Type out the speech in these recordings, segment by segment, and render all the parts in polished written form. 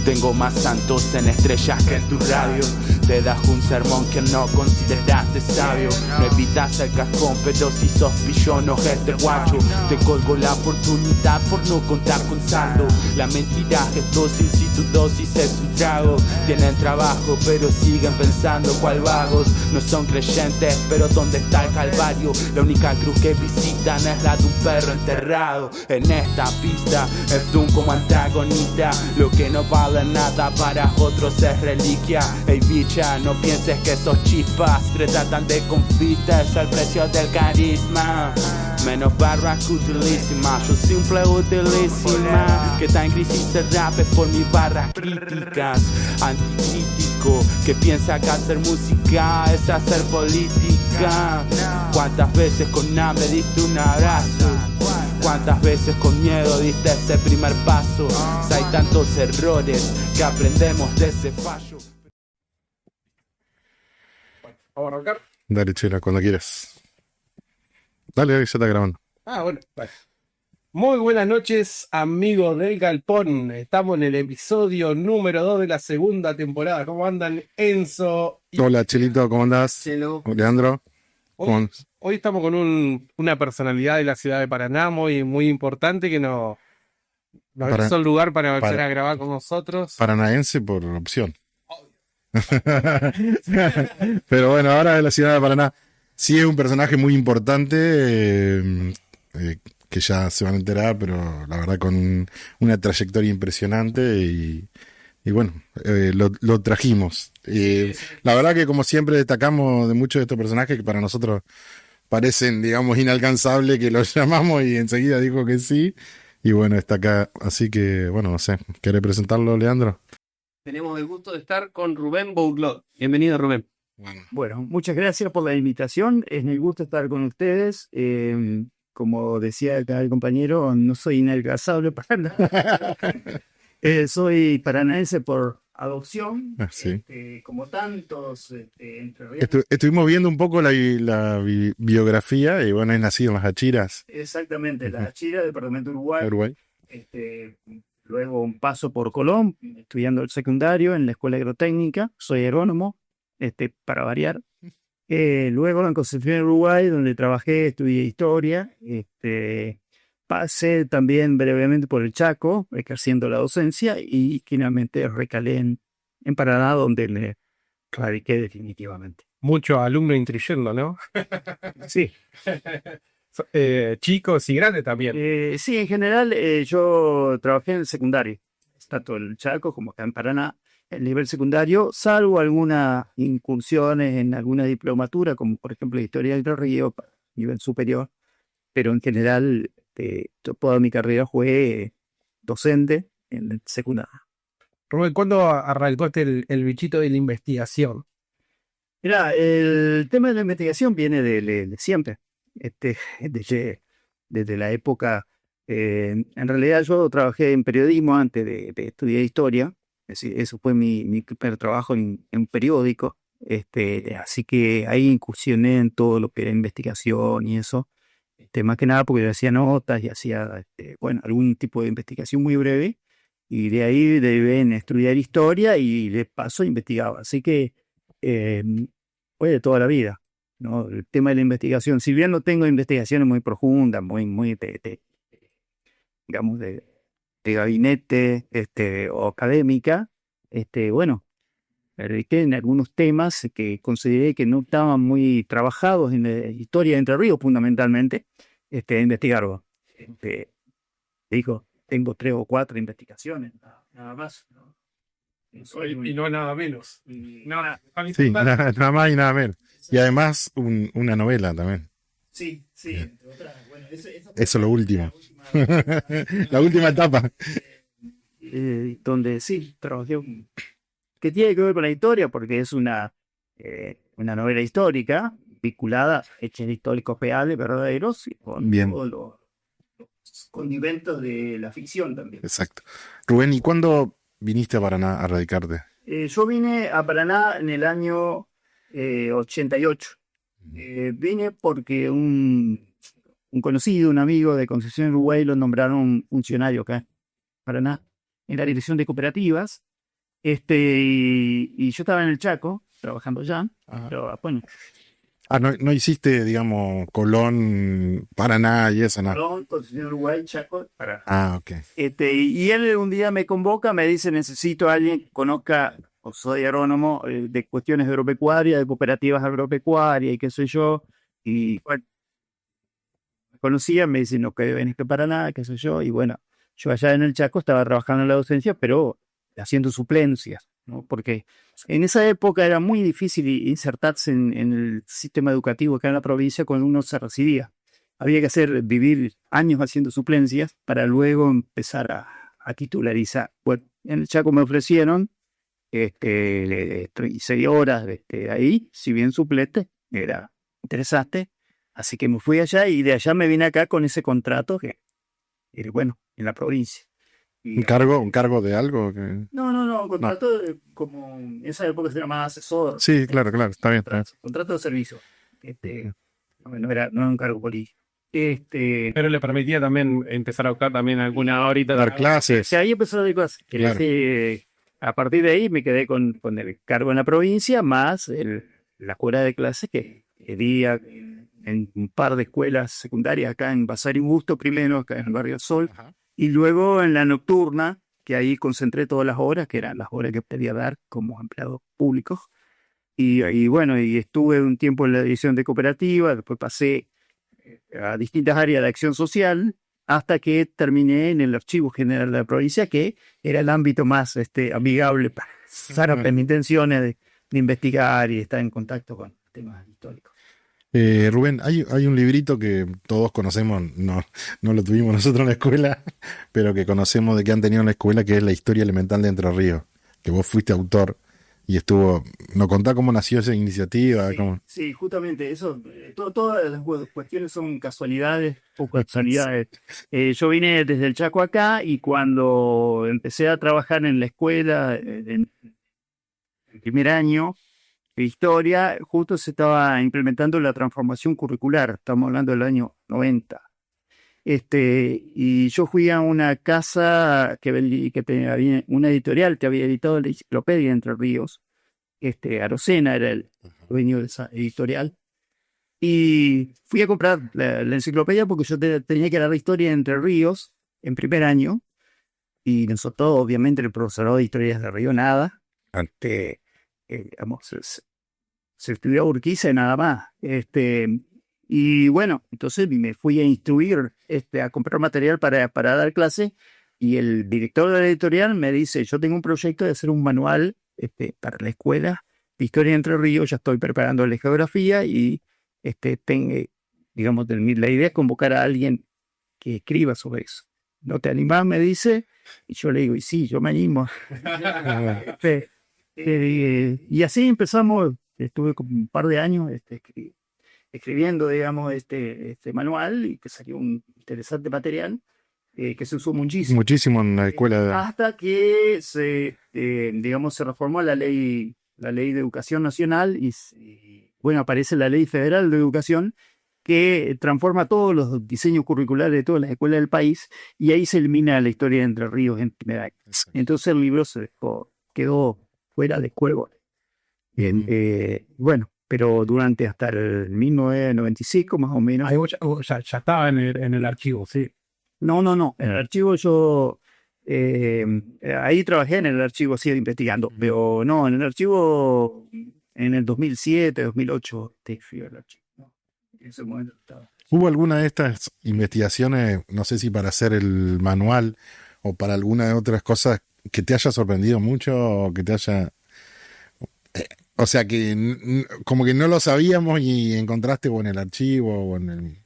Tengo más santos en estrellas que en tu radio. Te das un sermón que no consideraste sabio. No evitas el cajón, pero si sos pillono este guacho. Te colgo la oportunidad por no contar con saldo. La mentira es dócil si tu dosis es un trago. Tienen trabajo pero siguen pensando cual vagos. No son creyentes pero ¿dónde está el calvario? La única cruz que visitan es la de un perro enterrado. En esta pista es Doom como antagonista. Lo que no vale nada para otros es reliquia. Ey bicha, no pienses que esos chispas te tratan de confites al precio del carisma. Menos barras que utilísimas, yo simple utilísima. Que está en crisis el rap es por mis barras críticas. Anticrítico, que piensa que hacer música es hacer política. ¿Cuántas veces con hambre diste un abrazo? ¿Cuántas veces con miedo diste ese primer paso? Hay tantos errores que aprendemos de ese fallo. ¿Vamos a arrancar? Dale, Chela, cuando quieras. Dale, ya está grabando. Bueno, vale. Muy buenas noches, amigos del Galpón. Estamos en el episodio número 2 de la segunda temporada. ¿Cómo andan, Enzo? Hola, Chelito, ¿cómo andás? Chelo. Leandro. Hoy estamos con una personalidad de la ciudad de Paraná muy importante que nos hizo el lugar para empezar a grabar con nosotros. Paranaense por opción. Pero bueno, ahora de la ciudad de Paraná. Sí es un personaje muy importante, que ya se van a enterar, pero la verdad con una trayectoria impresionante y bueno, lo trajimos. La verdad que como siempre destacamos de muchos de estos personajes que para nosotros parecen, digamos, inalcanzables, que los llamamos y enseguida dijo que sí. Y bueno, está acá, así que bueno, no sé, ¿querés presentarlo, Leandro? Tenemos el gusto de estar con Rubén Bouglot. Bienvenido, Rubén. Bueno, muchas gracias por la invitación. Es un gusto estar con ustedes. Como decía acá el compañero, no soy inalcanzable para nada. Soy paranaense por adopción, Sí. como tantos Estuvimos viendo un poco la biografía y bueno, es nacido en Las Achiras. Exactamente, la Achira, departamento de Uruguay. Uruguay. Luego un paso por Colón, estudiando el secundario en la escuela agrotécnica. Soy agrónomo, para variar. Luego en Concepción, Uruguay, donde trabajé, estudié historia. Pasé también brevemente por el Chaco, ejerciendo la docencia, y finalmente recalé en Paraná, donde le radiqué definitivamente. Mucho alumno intruyendo, ¿no? Sí. Chicos y grandes también. Sí, en general yo trabajé en el secundario, tanto en el Chaco como acá en Paraná, el nivel secundario, salvo algunas incursiones en alguna diplomatura, como por ejemplo Historia del Río, nivel superior, pero en general toda mi carrera fue docente en el secundario. Rubén, ¿cuándo arrancó el bichito de la investigación? Mira, el tema de la investigación viene de siempre, desde la época. En realidad yo trabajé en periodismo antes de estudiar historia. Es decir, eso fue mi primer trabajo en periódico, así que ahí incursioné en todo lo que era investigación y eso, más que nada porque yo hacía notas y hacía, algún tipo de investigación muy breve, y de ahí deben estudiar historia y de paso investigaba, así que fue de toda la vida, ¿no? El tema de la investigación, si bien no tengo investigaciones muy profundas, muy digamos, de gabinete o académica, dediqué en algunos temas que consideré que no estaban muy trabajados en la historia de Entre Ríos, fundamentalmente, a investigarlo. Digo, tengo 3 o 4 investigaciones, nada más, ¿no? Y no nada menos. Nada Nada más y nada menos. Y además una novela también. Sí, Bien. entre otras, bueno, eso es lo último. La última etapa. Donde sí, trabajé, que tiene que ver con la historia, porque es una novela histórica, vinculada a hechos históricos reales, verdaderos, y con Bien. todos los condimentos de la ficción también. Exacto. Rubén, ¿y cuándo viniste a Paraná a radicarte? Yo vine a Paraná en el año 88. Vine porque un conocido, un amigo de Concepción, Uruguay, lo nombraron funcionario acá en Paraná, en la dirección de cooperativas, Y yo estaba en el Chaco, trabajando ya, Ajá. pero bueno, No hiciste, digamos, Colón, Paraná y eso, no. Colón, Concepción, Uruguay, Chaco, para. Ok. Y él un día me convoca, me dice, necesito a alguien que conozca, o soy agrónomo, de cuestiones agropecuarias, de cooperativas agropecuarias y qué sé yo. Y bueno, me conocía, me dice, no que venís que para nada, qué sé yo. Y bueno, yo allá en el Chaco estaba trabajando en la docencia, pero haciendo suplencias, ¿no? Porque en esa época era muy difícil insertarse en el sistema educativo acá en la provincia cuando uno se recibía. Había que vivir años haciendo suplencias para luego empezar a titularizar. Bueno, en el Chaco me ofrecieron 6 horas ahí, si bien suplente, era interesante. Así que me fui allá y de allá me vine acá con ese contrato que era bueno en la provincia. Y, Un cargo de algo? no, contrato como en esa época se llamaba asesor. Sí, claro, está bien. Contrato de servicio. No era un cargo político. Pero le permitía también empezar a buscar también alguna horita. Dar clases. Que ahí empezó a dar clases. Claro. A partir de ahí me quedé con el cargo en la provincia, más la escuela de clases que di en un par de escuelas secundarias acá en Basario Busto primero, acá en el barrio del Sol, Ajá. y luego en la nocturna, que ahí concentré todas las horas, que eran las horas que podía dar como empleado público. Y bueno, y estuve un tiempo en la dirección de cooperativa, después pasé a distintas áreas de acción social, hasta que terminé en el Archivo General de la provincia, que era el ámbito más amigable para mis intenciones de investigar y estar en contacto con temas históricos. Rubén, hay un librito que todos conocemos, no lo tuvimos nosotros en la escuela, pero que conocemos de que han tenido en la escuela, que es La Historia Elemental de Entre Ríos, que vos fuiste autor y ¿nos contá cómo nació esa iniciativa? Sí, justamente eso, todas las cuestiones son casualidades o casualidades. Yo vine desde el Chaco acá y cuando empecé a trabajar en la escuela, en el primer año, historia, justo se estaba implementando la transformación curricular, estamos hablando del año 90. Y yo fui a una casa que tenía una editorial que había editado la enciclopedia Entre Ríos. Arocena era el dueño de esa editorial. Y fui a comprar la enciclopedia porque yo tenía que dar la historia de Entre Ríos en primer año. Y nosotros, obviamente, el profesorado de historias de Río, nada. Se estudió Urquiza y nada más. Y bueno, entonces me fui a instruir, a comprar material para dar clase, y el director de la editorial me dice, yo tengo un proyecto de hacer un manual para la escuela de historia de Entre Ríos, ya estoy preparando la geografía y digamos, la idea es convocar a alguien que escriba sobre eso. ¿No te animás? Me dice, y yo le digo, y sí, yo me animo. Y así empezamos. Estuve como un par de años escribiendo, digamos, este manual, y que salió un interesante material que se usó muchísimo. Muchísimo en la escuela. Hasta que digamos, se reformó la ley de Educación Nacional y bueno, aparece la Ley Federal de Educación, que transforma todos los diseños curriculares de todas las escuelas del país, y ahí se elimina la historia de Entre Ríos en primer año. Entonces el libro quedó fuera de juego. Bien, bueno, pero durante hasta el 1995 más o menos. Ya estaba en el archivo, sí. No. En el archivo yo ahí trabajé en el archivo, sí, investigando, pero no, en el archivo en el 2007, 2008 fui al archivo. ¿No? En ese momento estaba. ¿Hubo alguna de estas investigaciones, no sé si para hacer el manual o para alguna de otras cosas, que te haya sorprendido mucho o que te haya... o sea, que como que no lo sabíamos y encontraste o en el archivo o en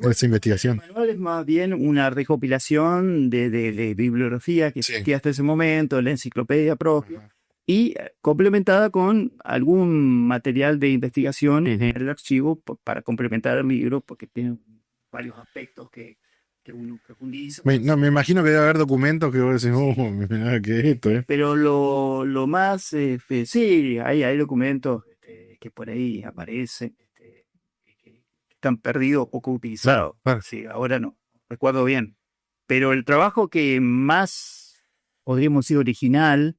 esa investigación? El manual es más bien una recopilación de bibliografía que existía hasta ese momento, la enciclopedia propia, y complementada con algún material de investigación en el archivo para complementar el libro, porque tiene varios aspectos que uno profundiza. Me imagino que debe haber documentos que vos decís, mirá, ¿qué es esto? Pero lo más, sí, hay documentos que por ahí aparecen, que están perdidos, poco utilizados. Sí, ahora no recuerdo bien. Pero el trabajo que más podríamos decir original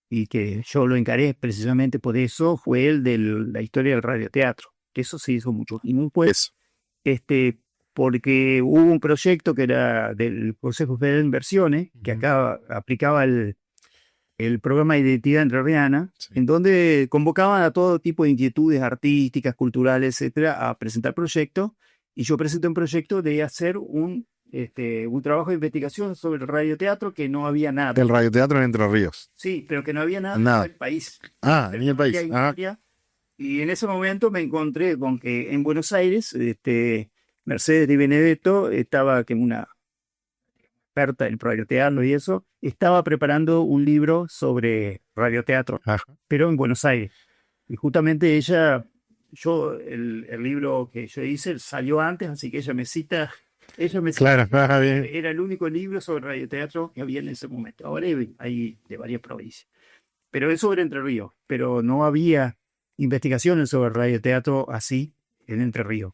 y que yo lo encaré precisamente por eso, fue el de la historia del radioteatro, que eso se hizo mucho. Y después, porque hubo un proyecto que era del Consejo Federal de Inversiones, que acá aplicaba el programa de identidad entrerriana, en donde convocaban a todo tipo de inquietudes artísticas, culturales, etcétera, a presentar proyectos. Y yo presenté un proyecto de hacer un trabajo de investigación sobre el radioteatro, que no había nada. El radioteatro en Entre Ríos. Sí, pero que no había nada en el país. En el país. Y en ese momento me encontré con que en Buenos Aires, Mercedes Di Benedetto estaba, que una experta en radioteatro y eso, estaba preparando un libro sobre radioteatro, pero en Buenos Aires. Y justamente ella, el libro que yo hice salió antes, así que ella me cita. Claro, bien. Era el único libro sobre radioteatro que había en ese momento. Ahora hay de varias provincias. Pero es sobre Entre Ríos. Pero no había investigaciones sobre radioteatro así en Entre Ríos.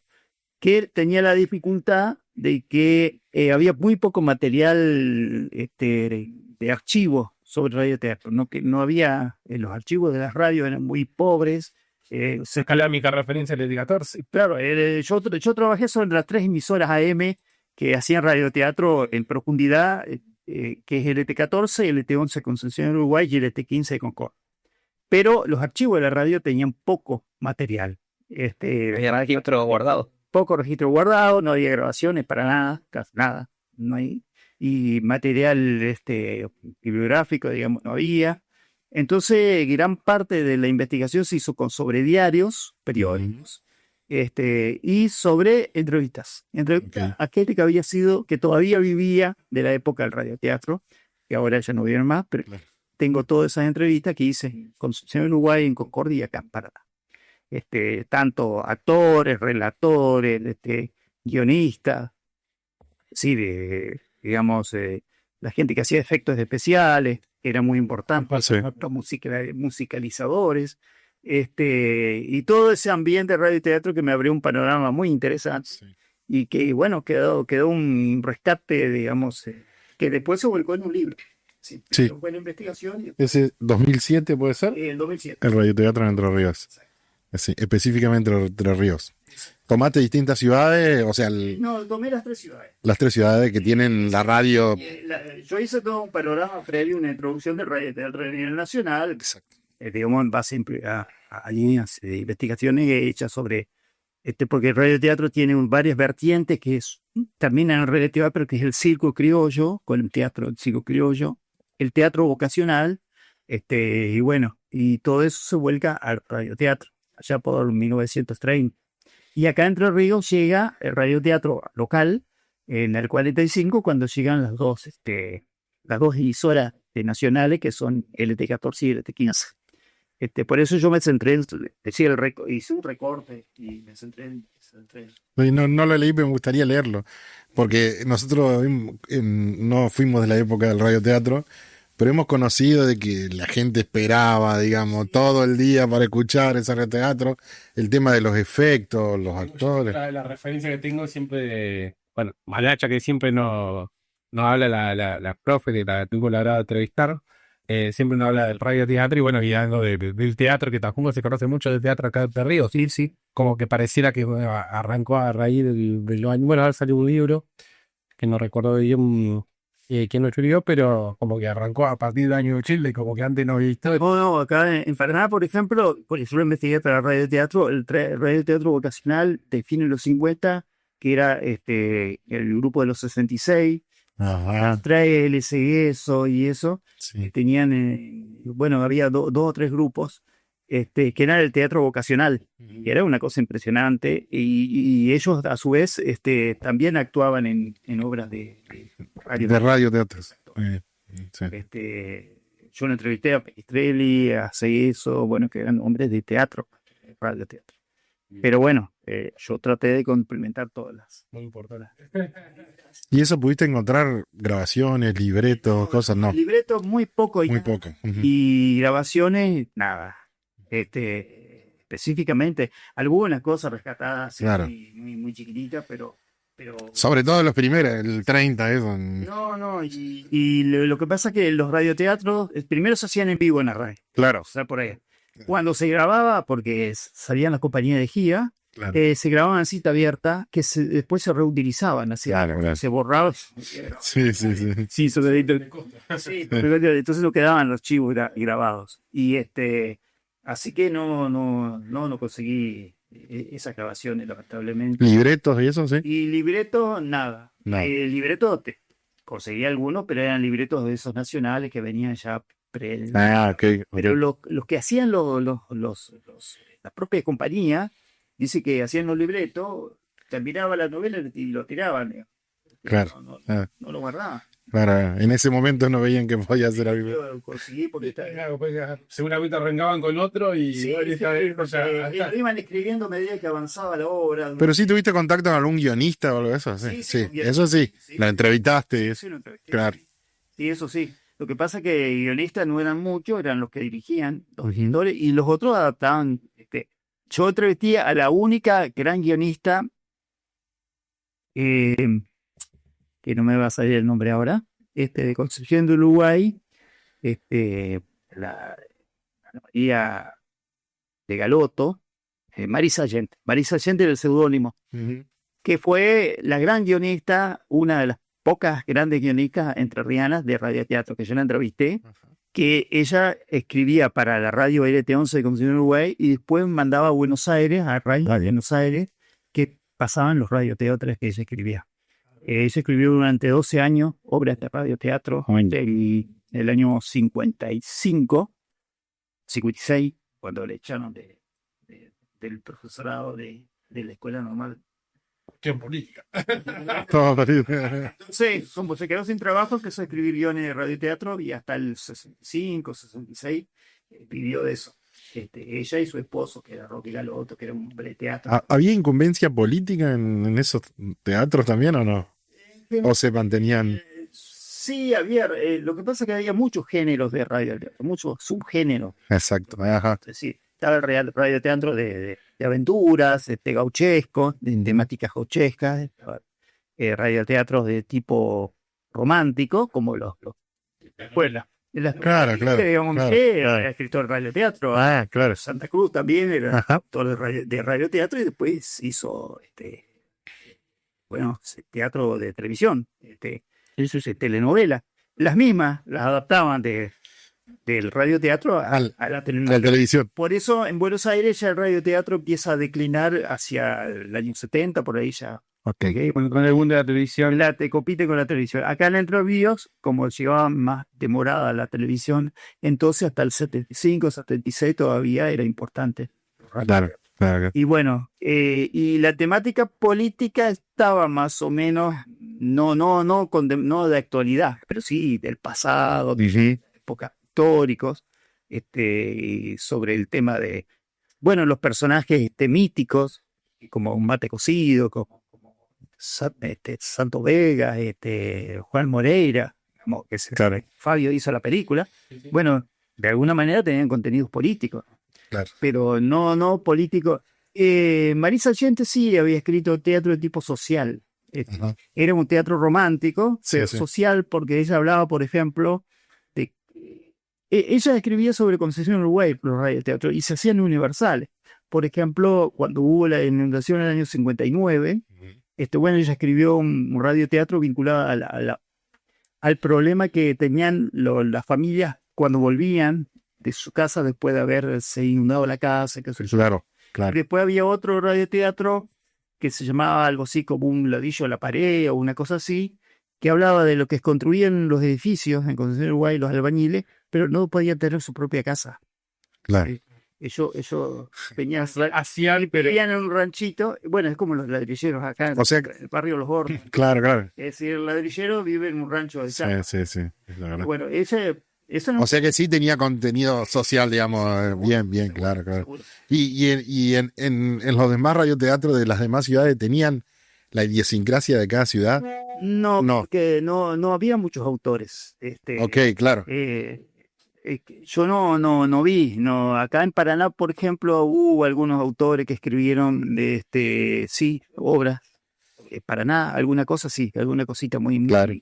Que tenía la dificultad de que había muy poco material de archivo sobre radioteatro. Que no había, los archivos de las radios eran muy pobres. Escalámica referencia al ET14. Claro, yo trabajé sobre las 3 emisoras AM que hacían radioteatro en profundidad, que es el ET14, el ET11 Concepción de Uruguay y el ET15 de Concordia. Pero los archivos de la radio tenían poco material. Había registro guardado. Poco registro guardado, no había grabaciones para nada, casi nada. No hay, y material bibliográfico, digamos, no había. Entonces, gran parte de la investigación se hizo sobre diarios, periódicos, y sobre entrevistas. Aquel que todavía vivía de la época del radioteatro, que ahora ya no viven más, pero tengo todas esas entrevistas que hice en Concepción, Uruguay, en Concordia y acá en Paraná. Tanto actores, relatores, guionistas, sí, digamos, la gente que hacía efectos especiales, era muy importante, musicalizadores, y todo ese ambiente de radioteatro que me abrió un panorama muy interesante, y que, bueno, quedó un rescate, digamos, que después se volcó en un libro. Sí. Fue la investigación. ¿Ese 2007 puede ser? El 2007. El radioteatro en Entre Ríos. Sí, específicamente Entre Ríos. ¿Tomaste distintas ciudades? O sea, no, tomé las 3 ciudades. Las 3 ciudades que tienen la radio. Yo hice todo un panorama previo, una introducción del radioteatro a nivel nacional. Exacto. Digamos, en base a líneas de investigaciones hechas sobre porque el radioteatro tiene varias vertientes que terminan en el radioteatro, pero que es el circo criollo, con el teatro del circo criollo, el teatro vocacional, y bueno, y todo eso se vuelca al radioteatro, allá por 1930. Y acá en Entre Ríos llega el radioteatro local en el 45, cuando llegan las dos emisoras nacionales, que son el ET14 y el ET15. Por eso yo me centré hice un recorte y me centré en... No lo leí, pero me gustaría leerlo, porque nosotros no fuimos de la época del radioteatro, pero hemos conocido de que la gente esperaba, digamos, todo el día para escuchar ese radioteatro, el tema de los efectos, los actores. La referencia que tengo siempre, bueno, Malacha, que siempre no habla la profe, que la tuvo la grado de entrevistar, siempre nos habla del radioteatro y bueno, y algo del teatro, que tampoco se conoce mucho del teatro acá de Ríos, sí, como que pareciera que arrancó a raíz de los años. Bueno, ahora salió un libro, que no recuerdo bien quién lo escribió, pero como que arrancó a partir del año 80 y como que antes no había visto. No, acá en Paraná, por ejemplo, por eso lo investigué para el radioteatro, el radioteatro vocacional de fines de los 50, que era el grupo de los 66, trae LSG, eso y eso, tenían, bueno, había dos o tres grupos que eran el teatro vocacional, que era una cosa impresionante, y ellos a su vez también actuaban en obras de radioteatro. Yo lo entrevisté a Pegistrelli, a Ceso, bueno, que eran hombres de teatro, radioteatro. Pero bueno, yo traté de complementar todas las. Muy importante. ¿Y eso pudiste encontrar grabaciones, libretos, cosas? No. Libretos muy poco. Muy poco. Y grabaciones, nada. Específicamente, algunas cosas rescatadas, claro. muy chiquititas, pero pero Sobre todo los primeros, el 30, eso. no, y lo que pasa es que los radioteatros primero se hacían en vivo en la radio, Claro, o sea, por ahí. Cuando se grababa, porque salían las compañías de gira, claro. se grababan en cita abierta, que después se reutilizaban, así, Claro, claro. se borraban. Sí, sí, sí. Sí, sí, entonces no quedaban los archivos grabados. Y así que no conseguí esas grabaciones, lamentablemente. Libretos y eso, sí. Y libreto, nada. No. Libreto conseguí algunos, pero eran libretos de esos nacionales que venían ya pre. Ah, ok. Pero los que hacían la propia compañía, dice que hacían los libretos, terminaba la novela y lo tiraban. Claro. No lo guardaban. Claro, en ese momento no veían que podía hacer algo. Yo lo conseguí porque Claro, pues, seguramente arrancaban con otro y sí, bueno, esta vez, o sea, lo iban escribiendo a medida que avanzaba la obra. Pero sí tuviste contacto con algún guionista o algo de eso, sí. Sí, Sí, eso sí. sí. La entrevistaste. Sí, lo entrevisté. Claro. Sí, eso sí. Lo que pasa es que guionistas no eran muchos, eran los que dirigían, los guionistas, y los otros adaptaban. Yo entrevisté a la única gran guionista, que no me va a salir el nombre ahora, de Concepción de Uruguay, la María de Galoto, Marisa Allende. Marisa Allende era el seudónimo, que fue la gran guionista, una de las pocas grandes guionistas entrerrianas de radioteatro que yo la entrevisté, que ella escribía para la radio LT11 de Concepción de Uruguay y después mandaba a Buenos Aires, a Radio Buenos Aires, que pasaban los radioteatros que ella escribía. Ella escribió durante 12 años obras de radioteatro del año 55, 56, cuando le echaron del profesorado de la escuela normal. cuestión política. Todo perdido. Entonces, como se quedó sin trabajo, empezó a escribir guiones de radioteatro y hasta el 65, 66 vivió de eso. Ella y su esposo, que era Roque Galoto, que era un hombre de teatro. ¿Había incumbencia política en esos teatros también o no? ¿O se mantenían? Sí, había. Lo que pasa es que había muchos géneros de radioteatro, muchos subgéneros. Exacto. Ajá. Es decir, estaba el radioteatro de aventuras, gauchesco, de temáticas gauchescas, radioteatros de tipo romántico, como los escuelas. Claro, Digamos, claro. era escritor de radioteatro. Claro. Santa Cruz también era Ajá. actor de radioteatro y después hizo teatro de televisión, telenovela. Las mismas las adaptaban del radioteatro a la La telenovela. televisión. Por eso en Buenos Aires ya el radioteatro empieza a declinar hacia el año 70, por ahí ya. Ok. Con el boom de la televisión. Te compite con la televisión. Acá en Entre Ríos, como llegaba más demorada la televisión, entonces hasta el 75, 76 todavía era importante. Claro. Y bueno, y la temática política estaba más o menos, no de actualidad, pero sí del pasado, de épocas históricos, y sobre el tema de, bueno, los personajes míticos, como un Mate Cocido, como Santo Vega, Juan Moreira, como que Fabio hizo la película. Bueno, de alguna manera tenían contenidos políticos. Claro. Pero no político. Marisa Allende sí había escrito teatro de tipo social. Ajá. Era un teatro romántico, Sí, pero sí. social, porque ella hablaba, por ejemplo, de. Ella escribía sobre Concepción Uruguay por los radioteatros y se hacían universales. Por ejemplo, cuando hubo la inundación en el año 59, bueno, ella escribió un radioteatro vinculado al problema que tenían las familias cuando volvían de su casa después de haberse inundado la casa. Claro. Después había otro radioteatro que se llamaba algo así como un ladrillo a la pared o una cosa así, que hablaba de lo que construían los edificios en Concepción Uruguay, los albañiles, pero no podían tener su propia casa. Claro. Ellos venían, Hacían, pero vivían en un ranchito, bueno, es como los ladrilleros acá en O sea, el barrio Los Hornos. Claro. Es decir, el ladrillero vive en un rancho de Sí. Es la verdad. Bueno, eso no. O sea que sí tenía contenido social, digamos, bien, claro. Seguro. Y en los demás radioteatros de las demás ciudades tenían la idiosincrasia de cada ciudad. No, No. porque no había muchos autores. Ok, claro. Yo no vi. Acá en Paraná, por ejemplo, hubo algunos autores que escribieron obras Paraná, alguna cosa sí, alguna cosita muy, Claro.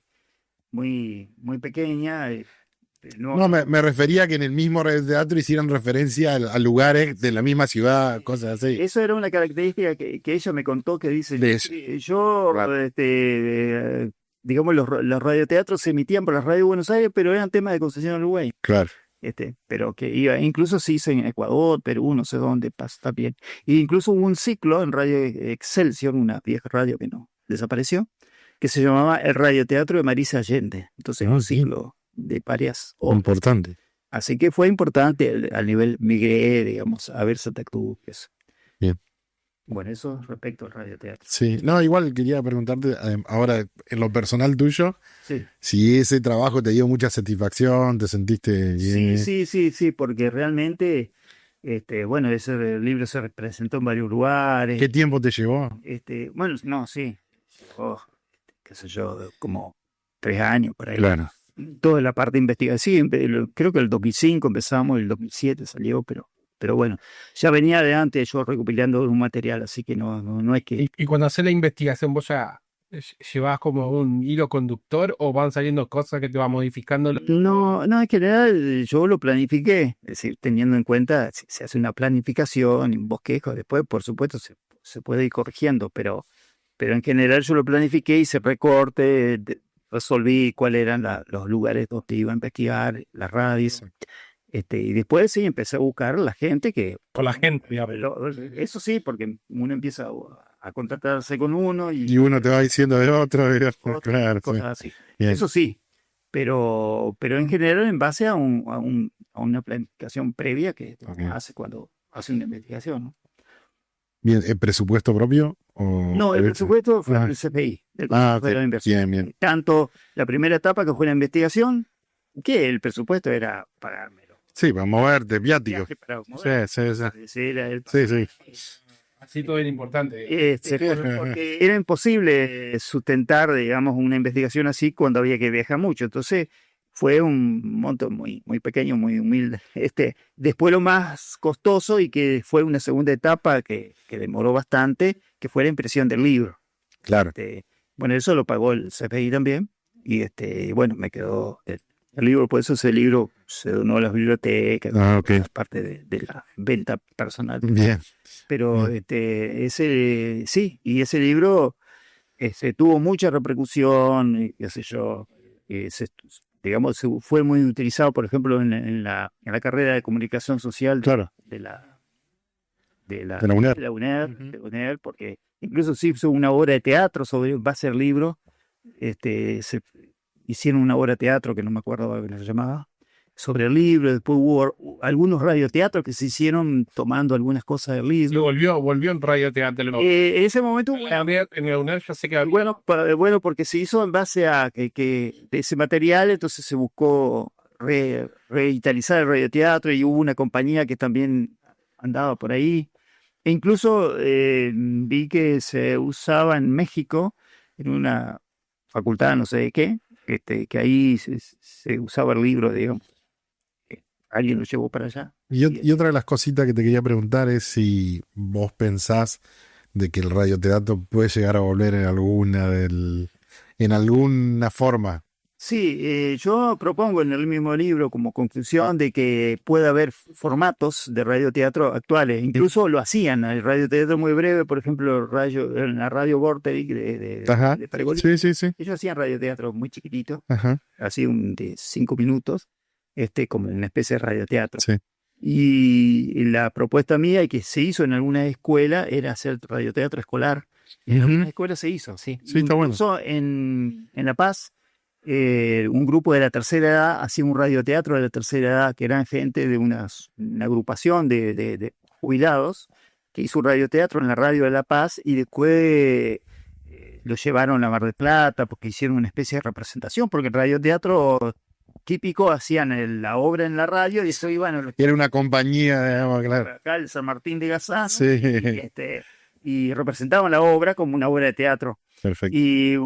muy pequeña. No, me refería a que en el mismo radioteatro hicieran referencia a lugares de la misma ciudad, cosas así. Eso era una característica que ella me contó, que dice, De eso. yo, Claro. digamos, los radioteatros se emitían por la radio de Buenos Aires, pero eran temas de Concepción del Uruguay. Claro. Pero que iba, incluso se hizo en Ecuador, Perú, no sé dónde pasa también. E incluso hubo un ciclo en Radio Excelsior, una vieja radio que no desapareció, que se llamaba el Radioteatro de Marisa Allende. Entonces, un ciclo de varias horas. Importante. Así que fue importante al nivel migré, digamos, a ver Santa Cruz. Eso. Bien. Bueno, eso respecto al radioteatro. Sí, no, igual quería preguntarte, ahora, en lo personal tuyo, Sí. si ese trabajo te dio mucha satisfacción, te sentiste bien. Sí, porque realmente, bueno, ese libro se presentó en varios lugares. ¿Qué tiempo te llevó? Bueno, no, sí. Oh, qué sé yo, como 3 años por ahí. Claro. Toda la parte de investigación, creo que el 2005 empezamos, el 2007 salió, pero bueno, ya venía de antes yo recopilando un material, así que no es que... Y cuando haces la investigación, ¿vos ya llevas como un hilo conductor o van saliendo cosas que te van modificando? No, en general yo lo planifiqué, es decir, teniendo en cuenta, si se hace una planificación, un bosquejo, después por supuesto se puede ir corrigiendo, pero en general yo lo planifiqué, hice recorte, resolví cuáles eran los lugares donde iba a investigar, las radios, y después sí empecé a buscar la gente que... Con la gente, digamos. Eso sí, porque uno empieza a contactarse con uno Y uno te va diciendo de otro, claro. cosas Sí. así. Bien. Eso sí, pero en general en base a una planificación previa que Ok. hace cuando hace una investigación, ¿no? Bien, ¿el presupuesto propio? O No, el presupuesto fue Ah. el CPI, del Ah, Consejo de la Inversión. bien. Tanto la primera etapa que fue la investigación, que el presupuesto era pagármelo. Sí, para moverte, viático. Viaje para mover. Sí. Ese era el Sí. Así todo era importante. porque era imposible sustentar, digamos, una investigación así cuando había que viajar mucho. Entonces fue un monto muy pequeño, muy humilde. Después lo más costoso y que fue una segunda etapa que demoró bastante, que fue la impresión del libro. Claro. Bueno, eso lo pagó el CPI también. Y bueno, me quedó el libro, por eso ese libro se donó a las bibliotecas, Ok. parte de la venta personal. Bien. Pero ese sí, y ese libro tuvo mucha repercusión, y qué sé yo, digamos, fue muy utilizado, por ejemplo, en la carrera de comunicación social Claro. de la UNER. de la UNER, porque incluso se hizo una obra de teatro sobre base del libro, se hicieron una obra de teatro que no me acuerdo cómo se llamaba, sobre el libro. Después hubo algunos radioteatros que se hicieron tomando algunas cosas del Y libro. volvió en radioteatro. En ese momento hubo En la UNED ya sé que bueno, porque se hizo en base a que de ese material, entonces se buscó revitalizar el radioteatro y hubo una compañía que también andaba por ahí. E incluso vi que se usaba en México, en una facultad, no sé de qué, que ahí se usaba el libro, digamos. Alguien lo llevó para allá. Y otra de las cositas que te quería preguntar es si vos pensás de que el radioteatro puede llegar a volver en alguna forma. Sí, yo propongo en el mismo libro como conclusión de que puede haber formatos de radioteatro actuales. Incluso lo hacían, el radioteatro muy breve, por ejemplo, en la radio Vorterix Ajá. de Pergolini. Sí. Ellos hacían radioteatro muy chiquitito, Ajá. así de 5 minutos, como una especie de radioteatro. Sí. Y la propuesta mía, y que se hizo en alguna escuela, era hacer radioteatro escolar. En algunas escuelas se hizo, sí. Sí, está bueno. Incluso en La Paz, un grupo de la tercera edad hacía un radioteatro de la tercera edad, que eran gente de una agrupación de jubilados, que hizo un radioteatro en la radio de La Paz, y después lo llevaron a Mar del Plata, porque hicieron una especie de representación, porque el radioteatro típico hacían la obra en la radio y eso iban a los Era una compañía, digamos, claro. acá, el San Martín de Gazán, Sí. y representaban la obra como una obra de teatro. Perfecto. Y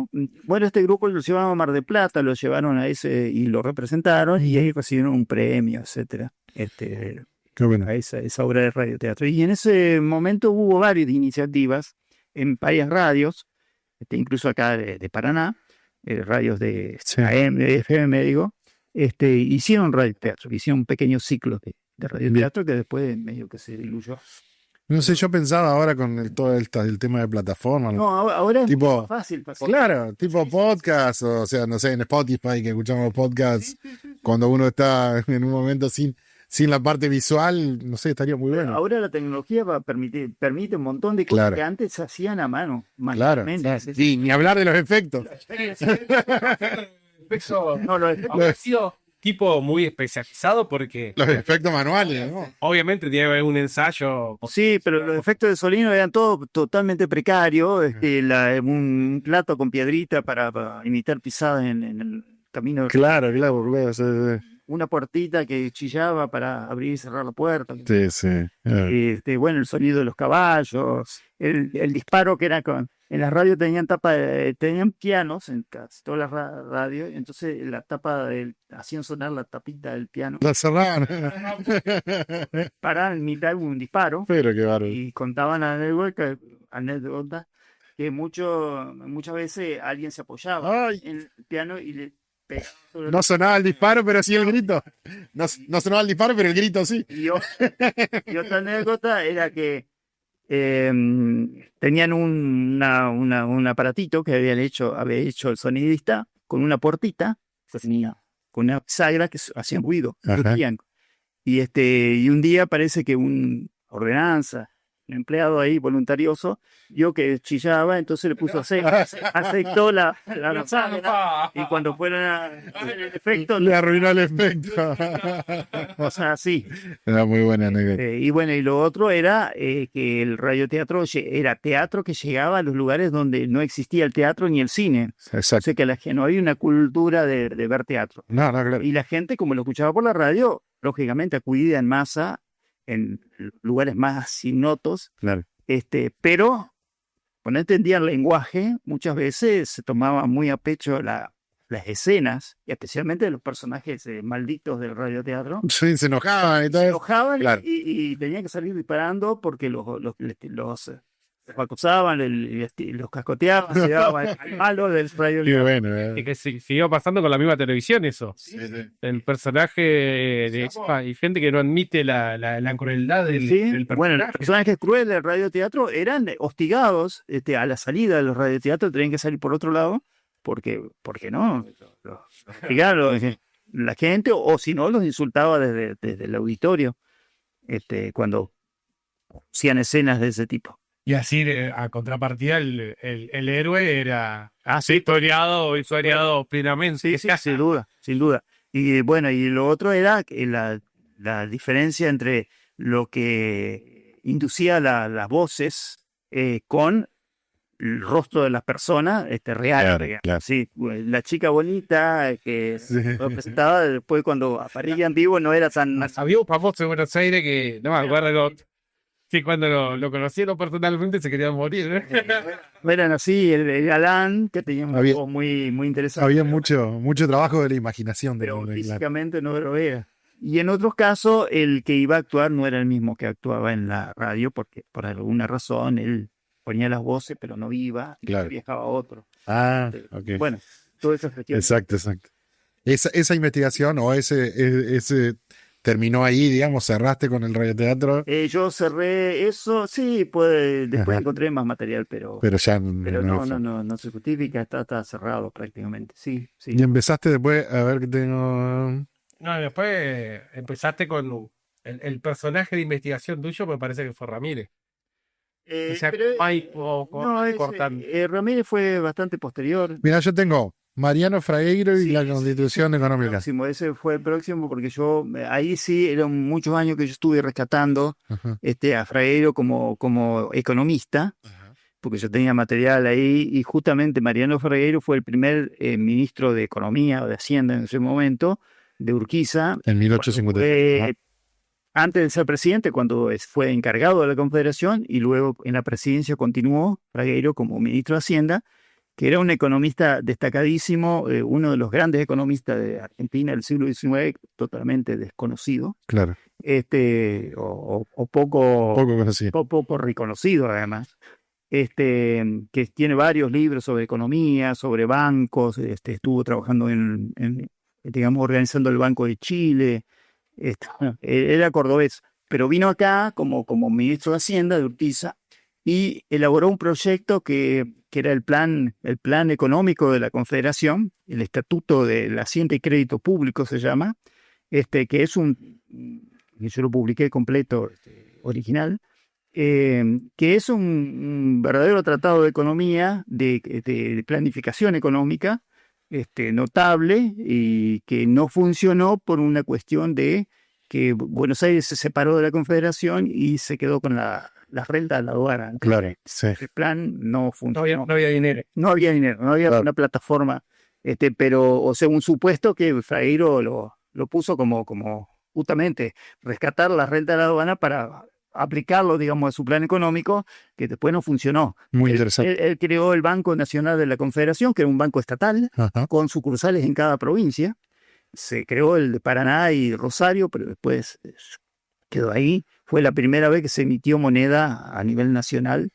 bueno, este grupo lo llevaron a Mar del Plata, lo llevaron a ese y lo representaron y ahí recibieron un premio, etcétera. Qué bueno. A esa obra de radioteatro. Y en ese momento hubo varias iniciativas en varias radios incluso acá de Paraná, radios de Sí. AM, de FM, digo, hicieron radioteatro, hicieron pequeños ciclos de radioteatro que después medio que se diluyó. No sé, yo pensaba ahora con todo el tema de plataforma. No, ahora es Tipo, más fácil. Claro, tipo podcast, o sea, no sé, en Spotify que escuchamos podcasts, cuando uno está en un momento sin la parte visual, no sé, estaría muy bueno. Ahora la tecnología permite un montón de cosas Claro. que antes se hacían a mano. Claro. manualmente. Sí, ni hablar de los efectos. No, Habría sido tipo muy especializado porque Los efectos manuales, ¿no? obviamente tiene que haber un ensayo. Sí, pero los efectos de sonido eran todos totalmente precarios. Un plato con piedrita para imitar pisadas en el camino. Claro, claro, Una puertita que chillaba para abrir y cerrar la puerta. sí, sí. Bueno, el sonido de los caballos, el disparo que era en las radios tenían pianos en casi todas las radios, entonces la tapa hacían sonar la tapita del piano La cerraban. para imitar un disparo Pero qué bárbaro. y contaban anécdotas que muchas veces alguien se apoyaba Ay. en el piano y le pegaba sobre No sonaba el disparo, pero sí el grito. No sonaba el disparo, pero el grito sí. Y otra anécdota era que tenían un aparatito que había hecho el sonidista con una puertita, con una bisagra que hacían ruido, Ajá. rugían. Y un día parece que un empleado ahí voluntarioso, vio que chillaba, entonces le puso aceptó la bisagra, y cuando fueron a hacer el efecto, Le arruinó el efecto. cosas así. Era muy buena anécdota. Y bueno, y lo otro era que el radioteatro era teatro que llegaba a los lugares donde no existía el teatro ni el cine. O Exacto. sea que no había una cultura de ver teatro. No, claro. Y la gente, como lo escuchaba por la radio, lógicamente acudía en masa en lugares más ignotos, Claro. pero cuando entendían el lenguaje, muchas veces se tomaba muy a pecho las escenas, y especialmente de los personajes malditos del radioteatro. Sí, se enojaban y Se todo eso. enojaban Claro. y tenían que salir disparando porque los acosaban, los cascoteaban, se daban al malo del radio. Qué bueno, Y que siguió pasando con la misma televisión eso. Sí, sí. El personaje de y gente que no admite la crueldad del Bueno, personaje. los personajes crueles del radioteatro eran hostigados a la salida de los radioteatros, tenían que salir por otro lado, porque no, los hostigaban la gente, o si no, los insultaba desde el auditorio cuando hacían escenas de ese tipo. Y así, a contrapartida, el héroe era visualizado plenamente. Sí, sin duda, sin duda. Y bueno, y lo otro era que la diferencia entre lo que inducía las voces con el rostro de las personas real. Claro, digamos. claro. Sí, la chica bonita que Sí. fue presentada después cuando aparecía en vivo no era tan... Había un famoso de Buenos Aires que, no me acuerdo, sí, cuando lo conocieron personalmente se querían morir. No eran así, el galán, que tenía una Había- voz muy, muy interesante. Había mucho trabajo de la imaginación. Pero claro. físicamente no lo era. Y en otros casos, el que iba a actuar no era el mismo que actuaba en la radio, porque por alguna razón él ponía las voces, pero no iba, y Claro. viajaba a otro. Ah, ok. Bueno, toda esa gestión. Exacto. Esa investigación o ese terminó ahí, digamos, cerraste con el radioteatro, Yo cerré eso, sí, pues después Ajá. encontré más material, pero pero ya no se justifica, está cerrado prácticamente. Sí, sí. Y empezaste después a ver que tengo. No, y después empezaste con el personaje de investigación tuyo, me parece que fue Ramírez. O sea, Pero, cortante. Ramírez fue bastante posterior. Mira, yo tengo Mariano Fragueiro y Sí, la sí, Constitución Económica. Próximo, ese fue el próximo porque ahí sí eran muchos años que yo estuve rescatando Ajá. a Fragueiro como economista, porque yo tenía material ahí y justamente Mariano Fragueiro fue el primer ministro de Economía o de Hacienda en ese momento de Urquiza. En 1850. Fue antes de ser presidente, cuando fue encargado de la Confederación, y luego en la presidencia continuó Fragueiro como ministro de Hacienda, que era un economista destacadísimo, uno de los grandes economistas de Argentina del siglo XIX, totalmente desconocido, Claro, o poco poco conocido. poco reconocido además. que tiene varios libros sobre economía, sobre bancos, estuvo trabajando digamos, organizando el Banco de Chile. Bueno, era cordobés, pero vino acá como ministro de Hacienda de Urquiza y elaboró un proyecto que era el plan económico de la Confederación, el Estatuto de la Hacienda y Crédito Público se llama, que es que yo lo publiqué completo, original, que es un verdadero tratado de economía, de planificación económica, notable, y que no funcionó por una cuestión de que Buenos Aires se separó de la Confederación y se quedó con la renta de la aduana. Claro, sí. El plan no funcionó. No había dinero. No había dinero, no había Claro. una plataforma, pero, o sea, un supuesto que Fragueiro lo puso como justamente rescatar la renta de la aduana para aplicarlo, digamos, a su plan económico, que después no funcionó. Muy Él- interesante. Él creó el Banco Nacional de la Confederación, que era un banco estatal, Ajá. con sucursales en cada provincia. Se creó el de Paraná y Rosario, pero después quedó ahí. Fue la primera vez que se emitió moneda a nivel nacional,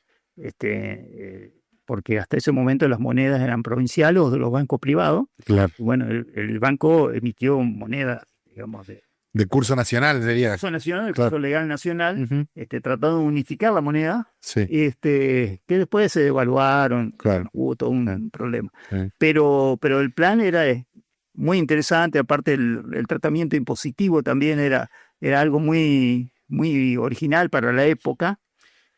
porque hasta ese momento las monedas eran provinciales o de los bancos privados. Claro. Y bueno, el banco emitió moneda, digamos, de De curso nacional sería. curso nacional, el Claro. curso legal nacional, Ujú. tratando de unificar la moneda, Sí, que después se devaluaron, claro. hubo todo un problema. Sí. Pero el plan era muy interesante, aparte el tratamiento impositivo también era algo muy, muy original para la época,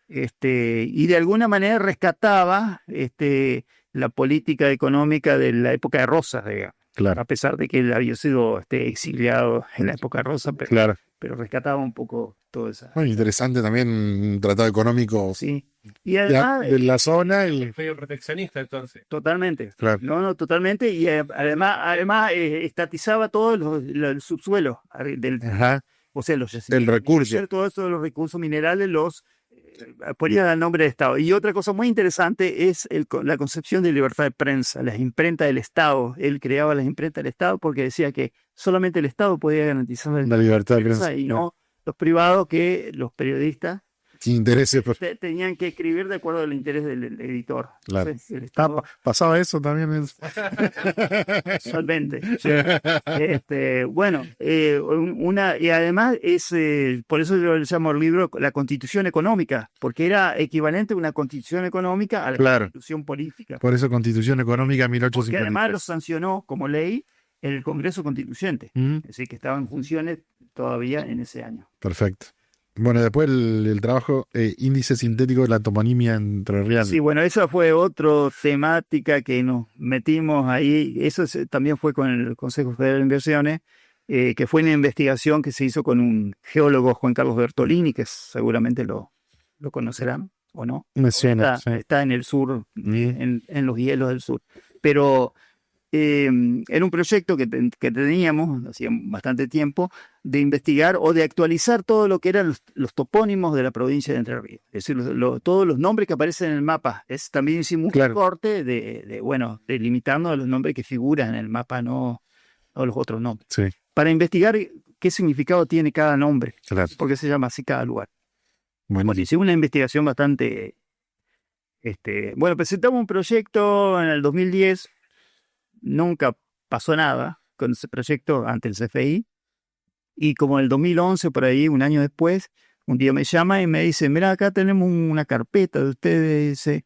y de alguna manera rescataba la política económica de la época de Rosas, digamos, Claro, a pesar de que él había sido exiliado en la época de Rosas, claro. pero rescataba un poco todo eso. Bueno, interesante también un tratado económico Sí. Y de, además, de la zona. Y, Medio proteccionista, entonces. totalmente. claro. No, totalmente. Y además estatizaba todos el subsuelo Ajá. o sea, los El yacimientos, recurso. todo eso de los recursos minerales los ponían al nombre de Estado. Y otra cosa muy interesante es la concepción de libertad de prensa, las imprentas del Estado. Él creaba las imprentas del Estado porque decía que solamente el Estado podía garantizar la La libertad de prensa prensa. y no los privados, que los periodistas Sin intereses. tenían que escribir de acuerdo al interés del editor. Claro. Entonces, el Estado Pasaba eso también. solvente. Bueno, y además por eso yo le llamo al libro la Constitución Económica, porque era equivalente a una Constitución Económica a la Claro. Constitución Política. Por eso Constitución Económica Porque además lo 1853. sancionó como ley el Congreso Constituyente, Mm, es decir, que estaba en funciones todavía en ese año. perfecto. Bueno, después el trabajo índice sintético de la toponimia entrerriana. Sí, bueno, esa fue otra temática que nos metimos ahí. Eso también fue con el Consejo Federal de Inversiones, que fue una investigación que se hizo con un geólogo, Juan Carlos Bertolini, que seguramente lo conocerán o no. Me suena. Está en el sur, Sí. en los hielos del sur. Pero era un proyecto que teníamos hacía bastante tiempo de investigar o de actualizar todo lo que eran los topónimos de la provincia de Entre Ríos. Es decir, todos los nombres que aparecen en el mapa. También hicimos Claro. un corte de limitarnos a los nombres que figuran en el mapa, no los otros nombres. Sí, Para investigar qué significado tiene cada nombre, claro. porque se llama así cada lugar. Bueno, Bueno, hicimos una investigación bastante... bueno, presentamos un proyecto en el 2010, nunca pasó nada con ese proyecto ante el CFI, y como en el 2011, por ahí, un año después, un día me llama y me dice, mira, acá tenemos una carpeta de ustedes, dice,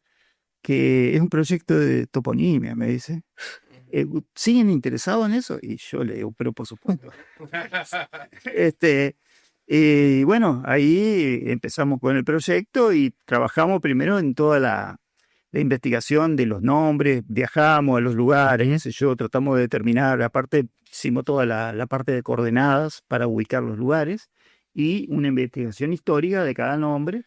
que es un proyecto de toponimia, me dice. ¿Siguen interesados en eso? Y yo le digo, pero por supuesto. Y bueno, ahí empezamos con el proyecto y trabajamos primero en toda la investigación de los nombres, viajamos a los lugares, yo tratamos de determinar, aparte hicimos toda la parte de coordenadas para ubicar los lugares y una investigación histórica de cada nombre.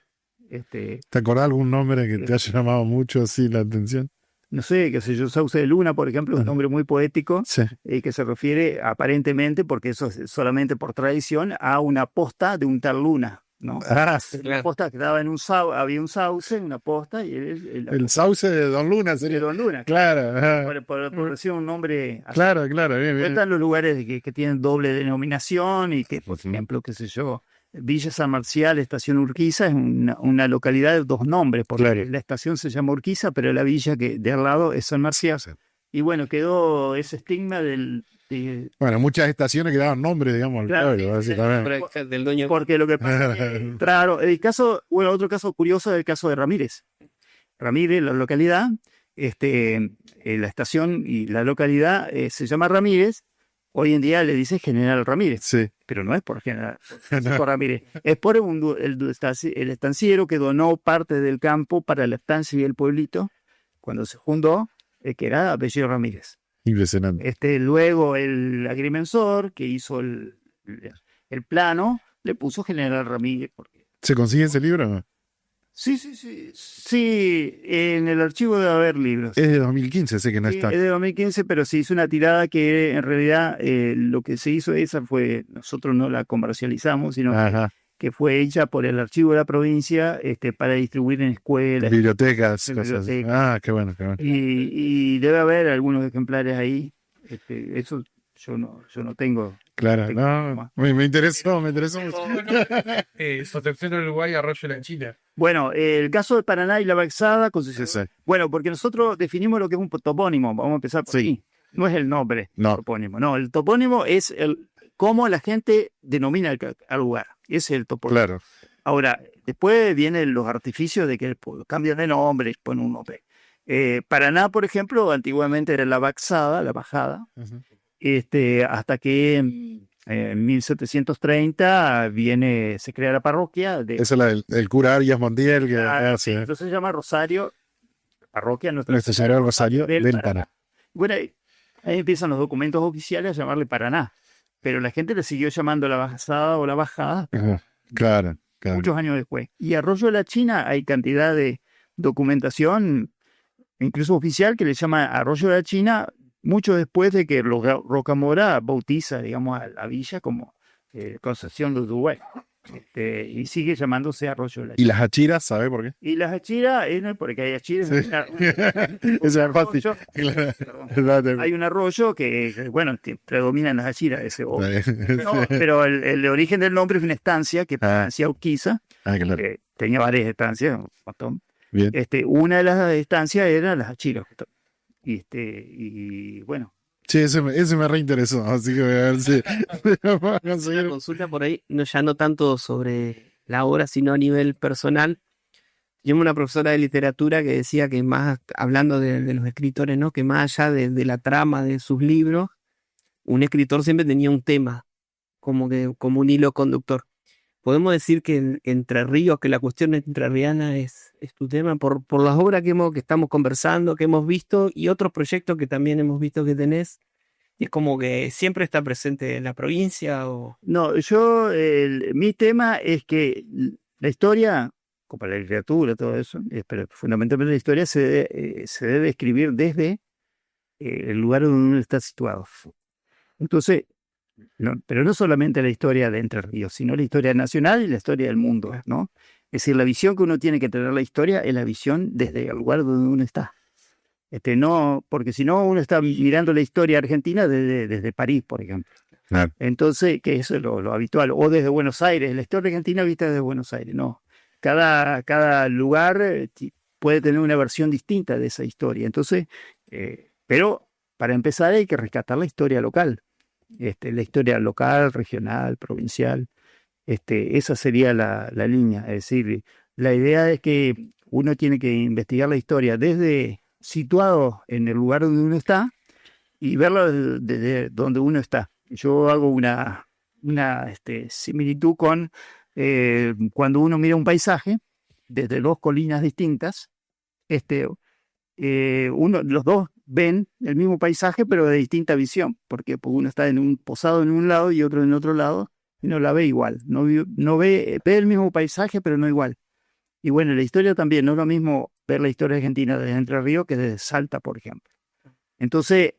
¿te acordás algún nombre que te haya llamado mucho así la atención? No sé, qué sé yo, Sauce de Luna, por ejemplo, es un nombre muy poético. Sí. Que se refiere aparentemente, porque eso es solamente por tradición, a una posta de un tal Luna, ¿no? Ah, Una posta que estaba en había un sauce, una posta, y el sauce de Don Luna de sería. Don Luna. Claro, ajá. Por decir un nombre así. Claro, bien, bien. Cuentan los lugares que tienen doble denominación y que, por ejemplo, qué sé yo, Villa San Marcial, Estación Urquiza, es una localidad de 2 nombres, porque Claro. la estación se llama Urquiza, pero la villa que de al lado es San Marcial. Sí. Y bueno, quedó ese estigma de Bueno, muchas estaciones que daban nombre, digamos, al Claro, pueblo, básicamente. Del dueño. porque lo que pasa es que, claro, otro caso curioso es el caso de Ramírez. Ramírez, la localidad, la estación y la localidad se llama Ramírez. Hoy en día le dice General Ramírez, Sí. pero no es por General por Ramírez, es por el estanciero que donó parte del campo para la estancia y el pueblito cuando se fundó, que era apellido Ramírez. Impresionante. Luego el agrimensor que hizo el plano le puso General Ramírez. ¿Se consigue ese libro o no? Sí, en el archivo debe haber libros. Es de 2015, sé que no Sí, está. es de 2015, pero se hizo una tirada que en realidad lo que se hizo nosotros no la comercializamos, sino Ajá. que fue hecha por el archivo de la provincia para distribuir en escuelas. Bibliotecas, En cosas así. bibliotecas. Ah, qué bueno, qué bueno. Y debe haber algunos ejemplares ahí. Eso yo no tengo. Claro, tengo no, más. me interesó mucho. Concepción del Uruguay, Arroyo de la China. Bueno, el caso de Paraná y la Baxada, Sí, sí. bueno, porque nosotros definimos lo que es un topónimo, vamos a empezar por Sí. ahí. No es el nombre No. topónimo, no, el topónimo es cómo la gente denomina al lugar, ese es el topónimo. Claro. Ahora, después vienen los artificios de que cambian de nombre y ponen un nombre. Paraná, por ejemplo, antiguamente era la Baxada, la bajada, hasta que en 1730 se crea la parroquia. Esa es la del cura Arias Montiel que hace. Entonces se llama Rosario, parroquia Nuestra Nuestro Señor Rosario del del Paraná. Paraná. Bueno, ahí empiezan los documentos oficiales a llamarle Paraná, pero la gente le siguió llamando la Bajada o la Bajada Ajá. Claro, claro. muchos años después. Y Arroyo de la China hay cantidad de documentación, incluso oficial, que le llama Arroyo de la China, mucho después de que Rocamora bautiza, digamos, a la villa como Concepción de Uruguay. Y sigue llamándose Arroyo de la ¿Y China. las achiras, sabe por qué? Y las achiras, porque hay achiras. Sí. Esa es fácil. Claro. Hay un arroyo que bueno, predomina en las achiras. No, Ah, pero el origen del nombre es una estancia que pertenecía a Urquiza, claro. que tenía varias estancias, un montón. Bien. Una de las estancias era las achiras. Y bueno. Sí, ese me reinteresó, así que voy a ver si lo puedo Una conseguir. consulta por ahí, ya no tanto sobre la obra, sino a nivel personal. Yo una profesora de literatura que decía que más, hablando de los escritores, ¿no? Que más allá de la trama de sus libros, un escritor siempre tenía un tema, como un hilo conductor. Podemos decir que en Entre Ríos, que la cuestión entrerriana es tu tema, por las obras que estamos conversando, que hemos visto, y otros proyectos que también hemos visto que tenés, es como que siempre está presente en la provincia o... No, mi tema es que la historia, como la literatura, todo eso, pero fundamentalmente la historia se debe escribir desde el lugar donde uno está situado. Entonces, pero no solamente la historia de Entre Ríos, sino la historia nacional y la historia del mundo, ¿no? Es decir, la visión que uno tiene que tener la historia es la visión desde el lugar donde uno está. No, porque si no, uno está mirando la historia argentina desde París, por ejemplo. Claro. Entonces, que eso es lo habitual. O desde Buenos Aires, la historia argentina vista desde Buenos Aires. No, cada lugar puede tener una versión distinta de esa historia. Entonces, pero para empezar hay que rescatar la historia local. La historia local, regional, provincial. Esa sería la línea. Es decir, la idea es que uno tiene que investigar la historia desde situado en el lugar donde uno está y verla desde donde uno está. Yo hago una similitud con cuando uno mira un paisaje desde dos colinas distintas, los dos ven el mismo paisaje pero de distinta visión, porque uno está posado en un lado y otro en otro lado y no la ve igual, no ve el mismo paisaje pero no igual. Y bueno, la historia también, no es lo mismo ver la historia argentina desde Entre Ríos que desde Salta, por ejemplo. Entonces,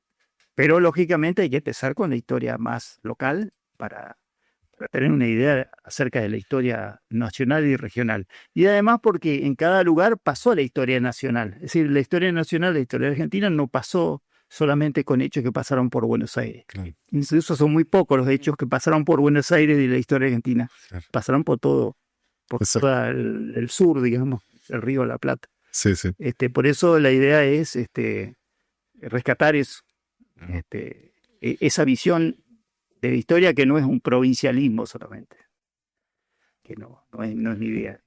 pero lógicamente hay que empezar con la historia más local para tener una idea acerca de la historia nacional y regional. Y además porque en cada lugar pasó la historia nacional. Es decir, la historia nacional, la historia argentina no pasó solamente con hechos que pasaron por Buenos Aires. Claro. Incluso son muy pocos los hechos que pasaron por Buenos Aires de la historia argentina. Claro. Pasaron por todo Exacto. el sur, digamos, el río de la Plata. Sí, sí. Por eso la idea es rescatar eso, esa visión de la historia que no es un provincialismo solamente, que no es mi idea.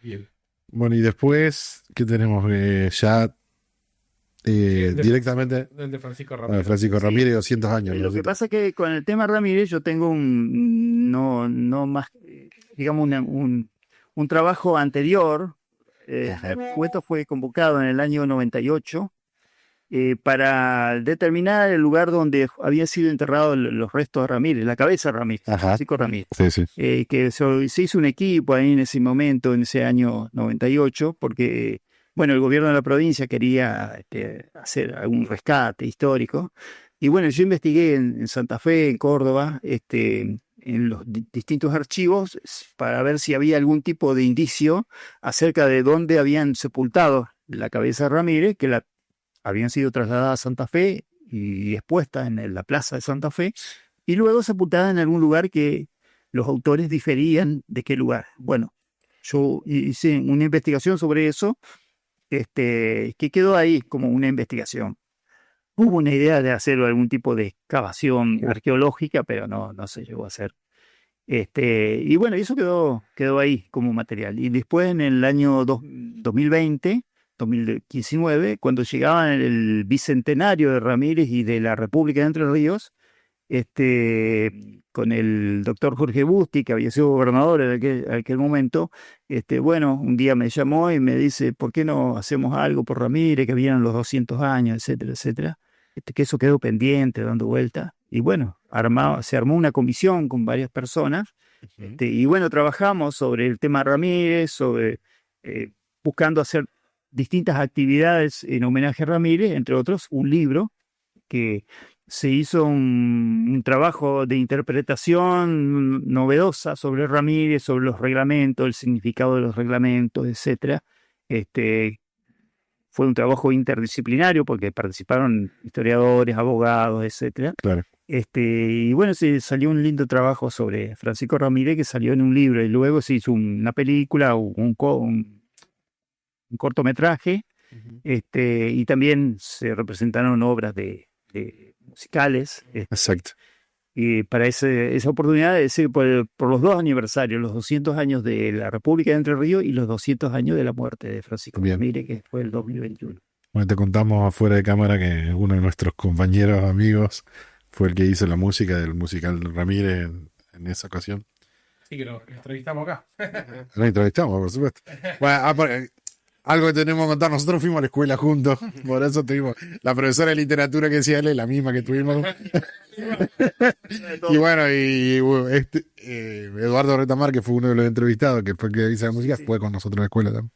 Bien. Bueno, y después, ¿qué tenemos? Directamente El de Francisco a Ramírez. Francisco Ramírez, 200 años. Lo que pasa es que con el tema Ramírez yo tengo no más, digamos, un trabajo anterior. Esto fue convocado en el año 98 para determinar el lugar donde habían sido enterrados los restos de Ramírez, la cabeza de Ramírez, Ajá. Francisco Ramírez. Sí, sí. Que se hizo un equipo ahí en ese momento, en ese año 98, porque, bueno, el gobierno de la provincia quería hacer algún rescate histórico. Y bueno, yo investigué en Santa Fe, en Córdoba, en los distintos archivos para ver si había algún tipo de indicio acerca de dónde habían sepultado la cabeza de Ramírez, que habían sido trasladadas a Santa Fe y expuestas en la plaza de Santa Fe, y luego sepultada en algún lugar que los autores diferían de qué lugar. Bueno, yo hice una investigación sobre eso, que quedó ahí como una investigación. Hubo una idea de hacer algún tipo de excavación arqueológica, pero no se llegó a hacer. Y bueno, eso quedó ahí como material. Y después en el año 2020, 2019, cuando llegaban el bicentenario de Ramírez y de la República de Entre Ríos, con el doctor Jorge Busti, que había sido gobernador en aquel momento, bueno, un día me llamó y me dice, ¿por qué no hacemos algo por Ramírez, que vienen los 200 años, etcétera, etcétera? Que eso quedó pendiente, dando vuelta. Y bueno, se armó una comisión con varias personas, y bueno, trabajamos sobre el tema Ramírez, buscando hacer distintas actividades en homenaje a Ramírez, entre otros, un libro que se hizo un trabajo de interpretación novedosa sobre Ramírez, sobre los reglamentos, el significado de los reglamentos, etcétera. Fue un trabajo interdisciplinario porque participaron historiadores, abogados, etcétera. Claro. Y bueno, se salió un lindo trabajo sobre Francisco Ramírez que salió en un libro y luego se hizo una película, un cortometraje, y también se representaron obras de musicales. Exacto. Y para esa oportunidad, es decir, por los dos aniversarios, los 200 años de la República de Entre Ríos y los 200 años de la muerte de Francisco Ramírez, que fue el 2021. Bueno, te contamos afuera de cámara que uno de nuestros compañeros, amigos, fue el que hizo la música del musical Ramírez en esa ocasión. Sí, que lo entrevistamos acá. Lo entrevistamos, por supuesto. Bueno, algo que tenemos que contar, nosotros fuimos a la escuela juntos, por eso tuvimos la profesora de literatura que decía él es la misma que tuvimos. Y bueno, Eduardo Retamar, que fue uno de los entrevistados, que fue el que hizo la música, fue con nosotros en la escuela también.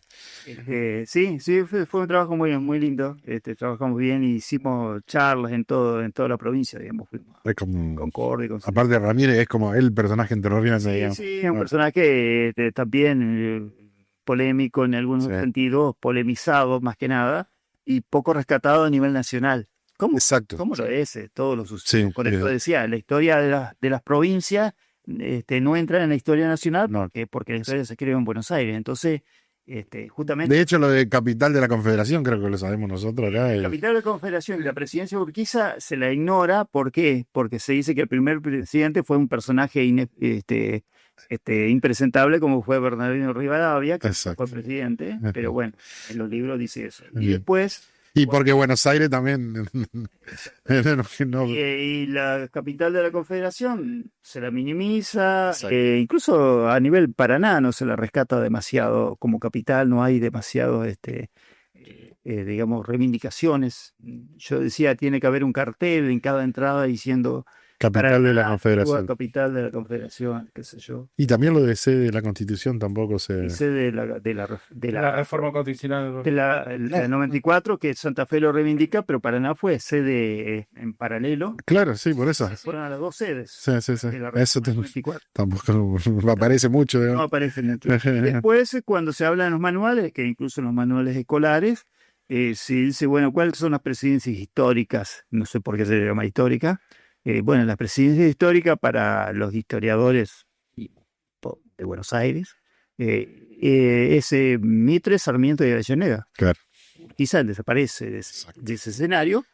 Sí, fue un trabajo muy lindo. Trabajamos bien y hicimos charlas en toda la provincia, digamos. Fuimos Es como, Concordia, aparte de Ramírez, es como el personaje entrerriano. Sí, es un personaje también polémico en algunos sentidos, polemizado más que nada, y poco rescatado a nivel nacional. Exacto. ¿Cómo lo es? Todos los sucesos. Sí, Por eso decía, la historia de las provincias no entra en la historia nacional porque la historia se escribe en Buenos Aires. Entonces, justamente... De hecho, lo de capital de la Confederación, creo que lo sabemos nosotros acá. La capital de la Confederación y la presidencia de Urquiza se la ignora. ¿Por qué? Porque se dice que el primer presidente fue un personaje impresentable como fue Bernardino Rivadavia, que fue presidente, pero bueno, en los libros dice eso. Y después... Y porque Buenos Aires también... Y la capital de la Confederación se la minimiza, incluso a nivel Paraná no se la rescata demasiado como capital, no hay demasiado, digamos, reivindicaciones. Yo decía, tiene que haber un cartel en cada entrada diciendo... Capital de la Confederación. Capital de la Confederación, qué sé yo. Y también lo de sede de la Constitución tampoco se... Sede de la reforma constitucional. De la 94, que Santa Fe lo reivindica, pero Paraná fue sede en paralelo. Claro, sí, por eso. Fueron a las dos sedes. Sí. De la Eso 94. tampoco aparece mucho. No aparece en el Después, cuando se habla en los manuales, que incluso en los manuales escolares, se dice, bueno, ¿cuáles son las presidencias históricas? No sé por qué se llama histórica. Bueno, la presidencia histórica para los historiadores de Buenos Aires es Mitre, Sarmiento y Avellaneda. Claro. Quizás desaparece de ese escenario,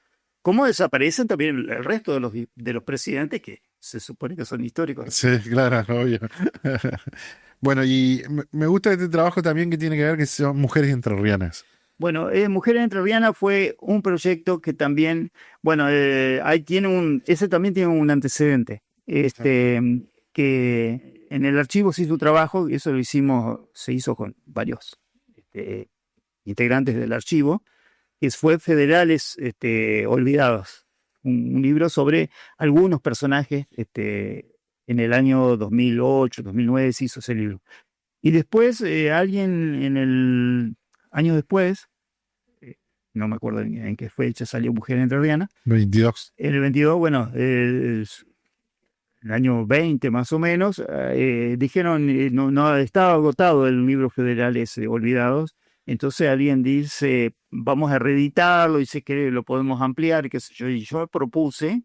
como desaparecen también el resto de los presidentes que se supone que son históricos. Sí, claro, obvio. Bueno, y me gusta este trabajo también que tiene que ver que son mujeres entrerrianas. Bueno, Mujeres Entrerrianas fue un proyecto que también, bueno, ahí ese también tiene un antecedente, que en el archivo se hizo un trabajo, y eso se hizo con varios integrantes del archivo, que fue Federales Olvidados, un libro sobre algunos personajes, en el año 2008, 2009 se hizo ese libro. Y después alguien en el año después, no me acuerdo en qué fecha salió Mujer Entrerriana. 22. En el 22, bueno, el año 20 más o menos, dijeron, no estaba agotado el libro Federales Olvidados. Entonces alguien dice, vamos a reeditarlo, dice que lo podemos ampliar, qué sé yo. Y yo propuse,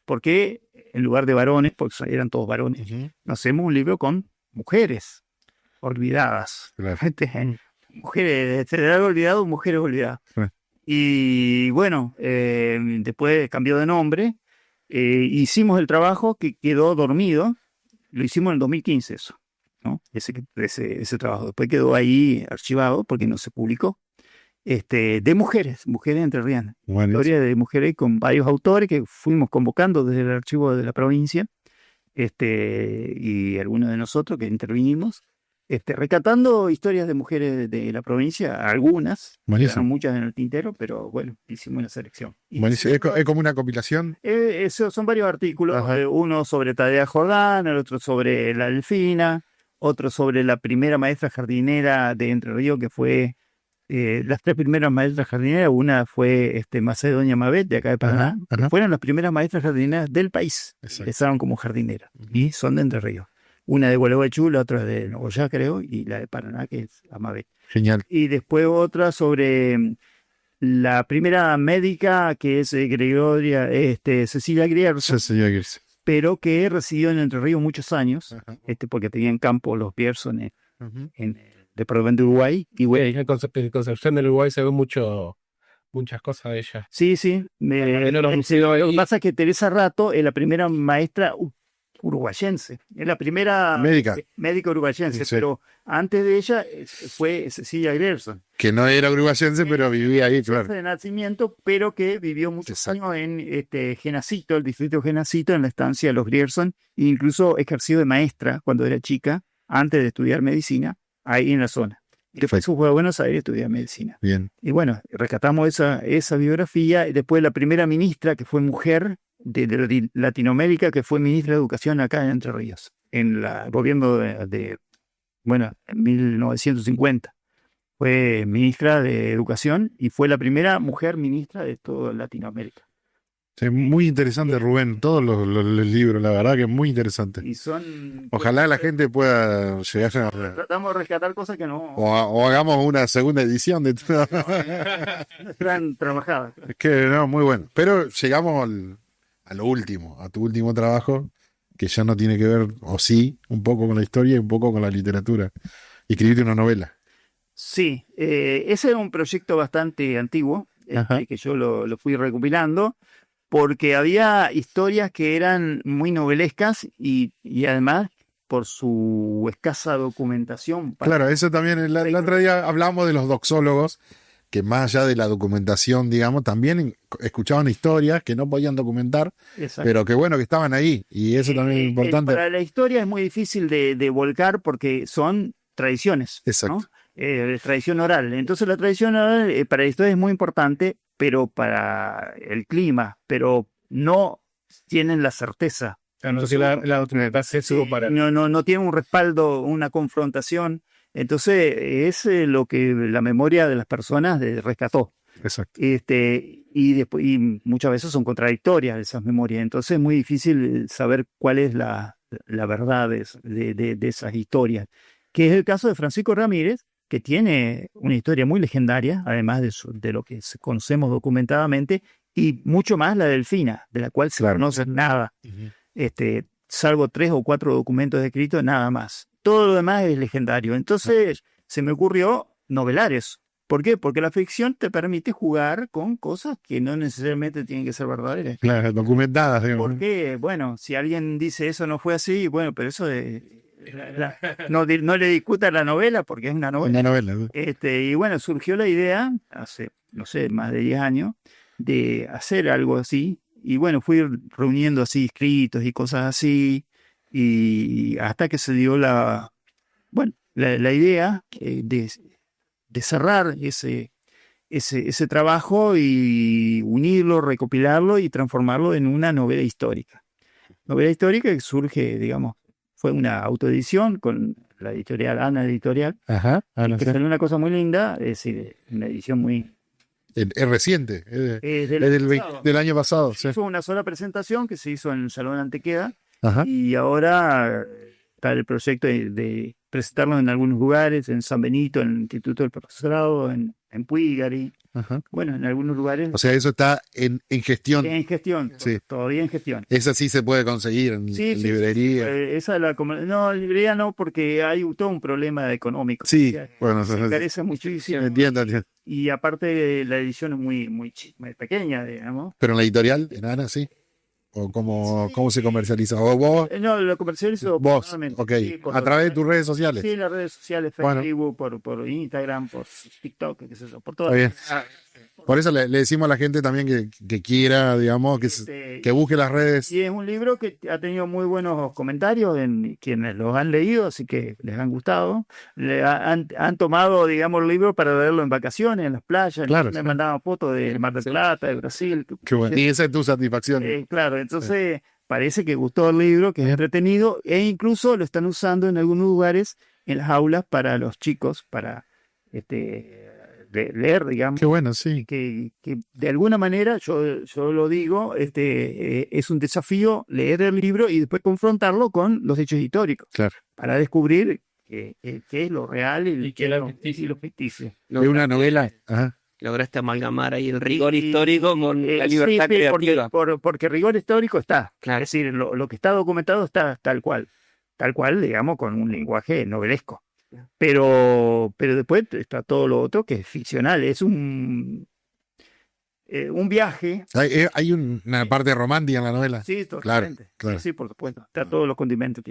porque en lugar de varones, porque eran todos varones, hacemos un libro con mujeres olvidadas. Claro. Mujeres, Federal Olvidado, Mujeres Olvidadas. Y bueno, después cambió de nombre, hicimos el trabajo que quedó dormido, lo hicimos en el 2015 eso, ¿no? Ese trabajo. Después quedó ahí archivado porque no se publicó. De mujeres entrerrianas. Bueno, Historia de mujeres con varios autores que fuimos convocando desde el archivo de la provincia, y algunos de nosotros que intervinimos, rescatando historias de mujeres de la provincia, algunas, quedaron muchas en el tintero, pero bueno, hicimos una selección. Buenísimo. ¿Es como una compilación? Son varios artículos, uno sobre Tadea Jordán, el otro sobre la Delfina, otro sobre la primera maestra jardinera de Entre Ríos, que fue las tres primeras maestras jardineras. Una fue Macedonia Mabet, de acá de Paraná, que fueron las primeras maestras jardineras del país. Empezaron como jardineras y son de Entre Ríos. Una de Gualeguaychú, la otra de Nogoyá, creo, y la de Paraná, que es Amabet. Genial. Y después otra sobre la primera médica, que es Cecilia Grierson, pero que residió en Entre Ríos muchos años, porque tenían campo los Pierson en departamento de Uruguay. Y bueno, en Concepción del Uruguay se ve muchas cosas de ella. Sí. Lo que pasa es que Teresa Rato es la primera maestra uruguayense, es la primera médica uruguayense, sí. Pero antes de ella fue Cecilia Grierson, que no era uruguayense, pero vivía ahí, claro. De nacimiento, pero que vivió muchos años en Genacito, el distrito de Genacito, en la estancia de los Grierson, e incluso ejerció de maestra cuando era chica, antes de estudiar medicina, ahí en la zona. Después fue a Buenos Aires a estudiar medicina. Bien. Y bueno, rescatamos esa biografía, y después la primera ministra, que fue mujer de Latinoamérica, que fue ministra de Educación acá en Entre Ríos, en el gobierno en 1950. Fue ministra de Educación y fue la primera mujer ministra de toda Latinoamérica. Sí, muy interesante, Rubén, todos los libros, la verdad que es muy interesante. Y son, ojalá la gente pueda llegar a... Tratamos de rescatar cosas que no... O hagamos una segunda edición de todo. Están trabajadas. Es que no, muy bueno. Pero llegamos a lo último, a tu último trabajo, que ya no tiene que ver, o sí, un poco con la historia y un poco con la literatura. Escribiste una novela. Sí, ese era un proyecto bastante antiguo, que yo lo fui recopilando, porque había historias que eran muy novelescas y además por su escasa documentación. Claro, eso también, el otro día hablábamos de los doxólogos, que más allá de la documentación, digamos, también escuchaban historias que no podían documentar, pero que bueno, que estaban ahí, y eso también es importante. Para la historia es muy difícil de volcar porque son tradiciones, exacto, ¿no? Tradición oral. Entonces la tradición oral para la historia es muy importante, pero para el clima, pero no tienen la certeza. Entonces la documentación no tiene un respaldo, una confrontación. Entonces es lo que la memoria de las personas rescató. Exacto. Y muchas veces son contradictorias esas memorias. Entonces es muy difícil saber cuál es la verdad de esas historias. Que es el caso de Francisco Ramírez, que tiene una historia muy legendaria, además de lo que conocemos documentadamente, y mucho más la Delfina, de la cual se conoce nada, salvo 3 o 4 documentos escritos, nada más. Todo lo demás es legendario. Entonces se me ocurrió novelar eso. ¿Por qué? Porque la ficción te permite jugar con cosas que no necesariamente tienen que ser verdaderas. Claro, documentadas, digamos. Porque, bueno, si alguien dice eso no fue así, bueno, pero eso no le discuta la novela porque es una novela. Una novela. Y bueno, surgió la idea hace, no sé, más de 10 años de hacer algo así. Y bueno, fui reuniendo así escritos y cosas así. Y hasta que se dio la idea de cerrar ese trabajo y unirlo, recopilarlo y transformarlo en una novela histórica. Novela histórica que surge, digamos, fue una autoedición con la editorial Ana Editorial, Ajá. que salió una cosa muy linda, es decir, una edición muy... Es reciente, es del del año pasado. Sí. Fue una sola presentación que se hizo en el Salón Antequera, Ajá. y ahora está el proyecto de presentarlo en algunos lugares, en San Benito, en el Instituto del Profesorado, en Puigari, Ajá. bueno, en algunos lugares. O sea, eso está en gestión. En gestión, Sí. todavía en gestión. Esa sí se puede conseguir en librería. Esa no, en librería no, porque hay todo un problema económico. Sí, O sea, bueno, se encarece muchísimo. entiendo. Y aparte la edición es muy pequeña, digamos. Pero en la editorial, en Ana, sí. ¿O cómo se comercializa? ¿O vos? No, lo comercializo Vos, personalmente. ok. Sí, A través de tus redes sociales. Sí, en las redes sociales, Bueno. Facebook, por Instagram, por TikTok, qué sé yo, por todo. Está bien. Por eso le decimos a la gente también que quiera, digamos, que busque las redes. Y es un libro que ha tenido muy buenos comentarios en quienes los han leído, así que les han gustado. Han tomado, digamos, el libro para leerlo en vacaciones, en las playas. Claro. Me mandaban fotos de Mar del Plata, de Brasil. Qué bueno. Y esa es tu satisfacción. Claro, entonces parece que gustó el libro, que es entretenido, e incluso lo están usando en algunos lugares, en las aulas, para los chicos, para leer, digamos. Qué bueno, sí. Que de alguna manera, yo lo digo, es un desafío leer el libro y después confrontarlo con los hechos históricos. Claro. Para descubrir qué es lo real y qué es lo ficticio. Es una novela. Ajá. Lograste amalgamar ahí el rigor histórico con la libertad sí, creativa. Porque rigor histórico está. Claro. Es decir, lo que está documentado está tal cual, digamos, con un lenguaje novelesco. Pero después está todo lo otro que es ficcional, es un viaje. Hay una parte romántica en la novela. Sí, totalmente. Claro. Sí, por supuesto. Está todos los condimentos.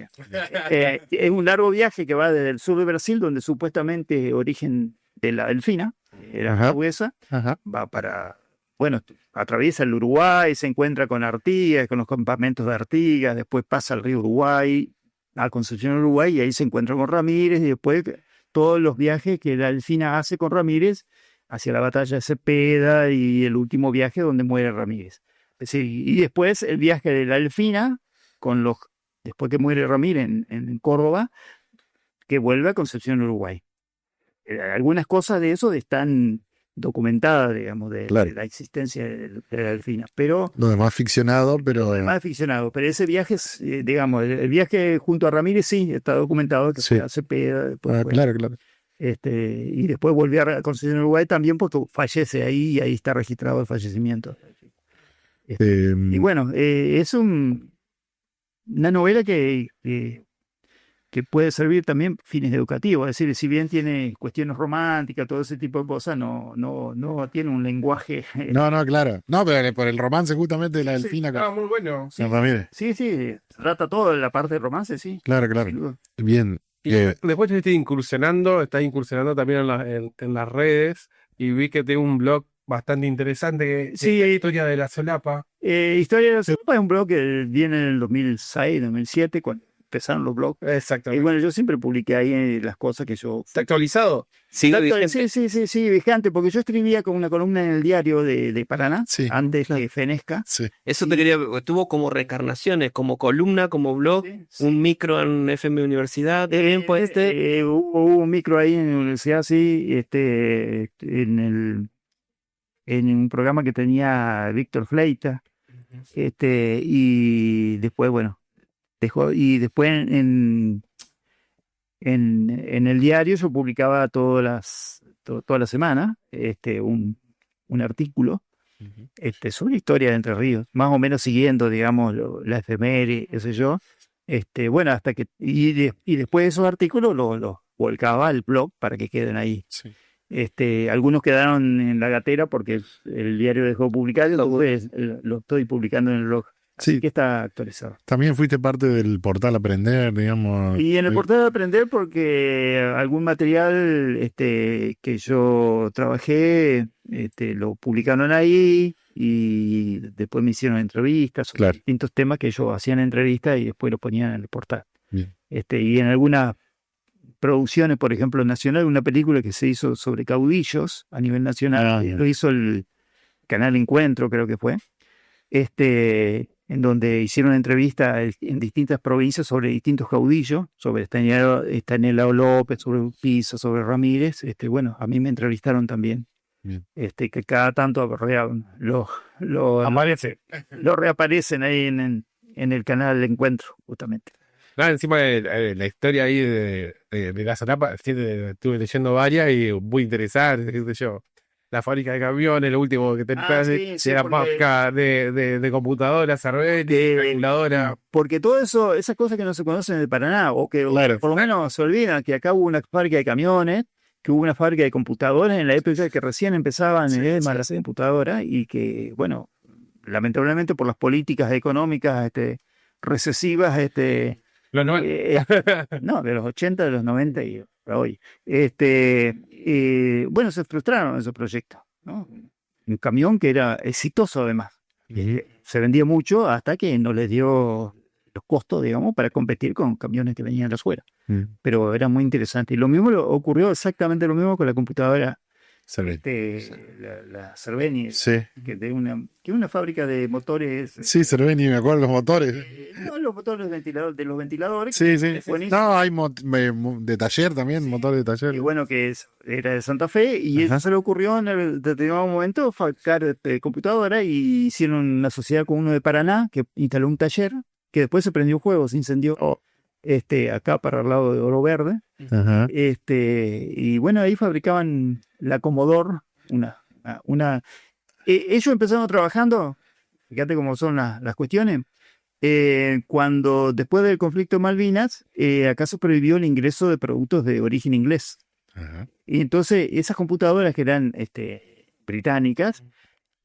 Es un largo viaje que va desde el sur de Brasil, donde supuestamente origen de la delfina, era portuguesa, va para, bueno, atraviesa el Uruguay, se encuentra con Artigas, con los campamentos de Artigas, después pasa al río Uruguay, a Concepción, Uruguay, y ahí se encuentra con Ramírez, y después todos los viajes que la delfina hace con Ramírez hacia la batalla de Cepeda y el último viaje donde muere Ramírez. Es decir, y después el viaje de la delfina, después que muere Ramírez en Córdoba, que vuelve a Concepción, Uruguay. Algunas cosas de eso están documentadas, digamos, de la existencia de la delfina, pero lo demás ficcionado, pero más ficcionado, pero ese viaje es, digamos, el viaje junto a Ramírez sí está documentado, que se hace Cepeda, después claro. Y después volvió a Concepción, Uruguay también porque fallece ahí y ahí está registrado el fallecimiento. Y bueno, es una novela que puede servir también fines educativos, es decir, si bien tiene cuestiones románticas, todo ese tipo de cosas, no tiene un lenguaje. No, claro. No, pero por el romance justamente de la delfina. Muy bueno. Sí, trata toda la parte de romance, sí. Claro. Bien. Y después estás incursionando también en las redes y vi que tengo un blog bastante interesante. Sí, Historia de la Solapa. Historia de la Solapa es un blog que viene en el 2006, 2007, cuando empezaron los blogs. Exactamente. Y bueno, yo siempre publiqué ahí las cosas que yo... ¿Está actualizado? Sí, vigente, porque yo escribía con una columna en el diario de Paraná, antes que fenezca. Sí. Eso te quería, tuvo como reencarnaciones, como columna, como blog, un micro en FM Universidad. Hubo un micro ahí en la universidad, en un programa que tenía Víctor Fleita, y después, bueno, dejó, y después en en el diario yo publicaba toda la semana un artículo sobre historia de Entre Ríos, más o menos siguiendo, digamos, la efeméride, qué sé yo. Bueno, hasta que y después de esos artículos los volcaba al blog para que queden ahí. Sí. Algunos quedaron en la gatera porque el diario dejó de publicar, y entonces lo estoy publicando en el blog. Así Sí. que está actualizado. También fuiste parte del portal Aprender, digamos. Y en el portal de Aprender, porque algún material que yo trabajé lo publicaron ahí, y después me hicieron entrevistas sobre Claro. distintos temas que ellos hacían entrevistas y después lo ponían en el portal. Bien. Y en algunas producciones, por ejemplo, nacional, una película que se hizo sobre caudillos a nivel nacional, Ya. lo hizo el canal Encuentro, creo que fue, en donde hicieron entrevistas en distintas provincias sobre distintos caudillos, sobre Estanislao López, sobre Urquiza, sobre Ramírez. Bueno, a mí me entrevistaron también. Bien. Que cada tanto lo reaparecen ahí en el canal Encuentro, justamente. Encima de la historia ahí de la Zarapa, sí, estuve leyendo varias y muy interesante, qué sé yo. La fábrica de camiones, lo último que tenés, sí, de la porque- fábrica de computadoras, Cervelli, calculadora. Porque todo eso, esas cosas que no se conocen de Paraná, o que Claro. por lo menos se olvidan, que acá hubo una fábrica de camiones, que hubo una fábrica de computadoras en la época que recién empezaban las computadoras, y que, bueno, lamentablemente por las políticas económicas recesivas, Los no- no, de los 80, de los 90 y a hoy. Bueno, se frustraron esos proyectos, ¿no? Un camión que era exitoso además. Se vendía mucho hasta que no les dio los costos, digamos, para competir con camiones que venían de afuera. Pero era muy interesante. Y lo mismo ocurrió exactamente lo mismo con la computadora, Cervelli. la Cerveni, Sí. que es una fábrica de motores. Sí, Cervelli, me acuerdo los motores. No, los motores de los ventiladores. Sí, sí. Es buenísimo. No, hay de taller también, motor de taller. Y bueno, era de Santa Fe, y Ajá. eso se le ocurrió en el determinado momento fabricar computadora, y hicieron una sociedad con uno de Paraná que instaló un taller, que después se prendió fuego, se incendió acá para el lado de Oro Verde. Ajá. Y bueno, ahí fabricaban la Commodore, ellos empezaron trabajando, fíjate cómo son las cuestiones. Cuando después del conflicto de Malvinas, acá se prohibió el ingreso de productos de origen inglés. Ajá. Y entonces esas computadoras que eran británicas,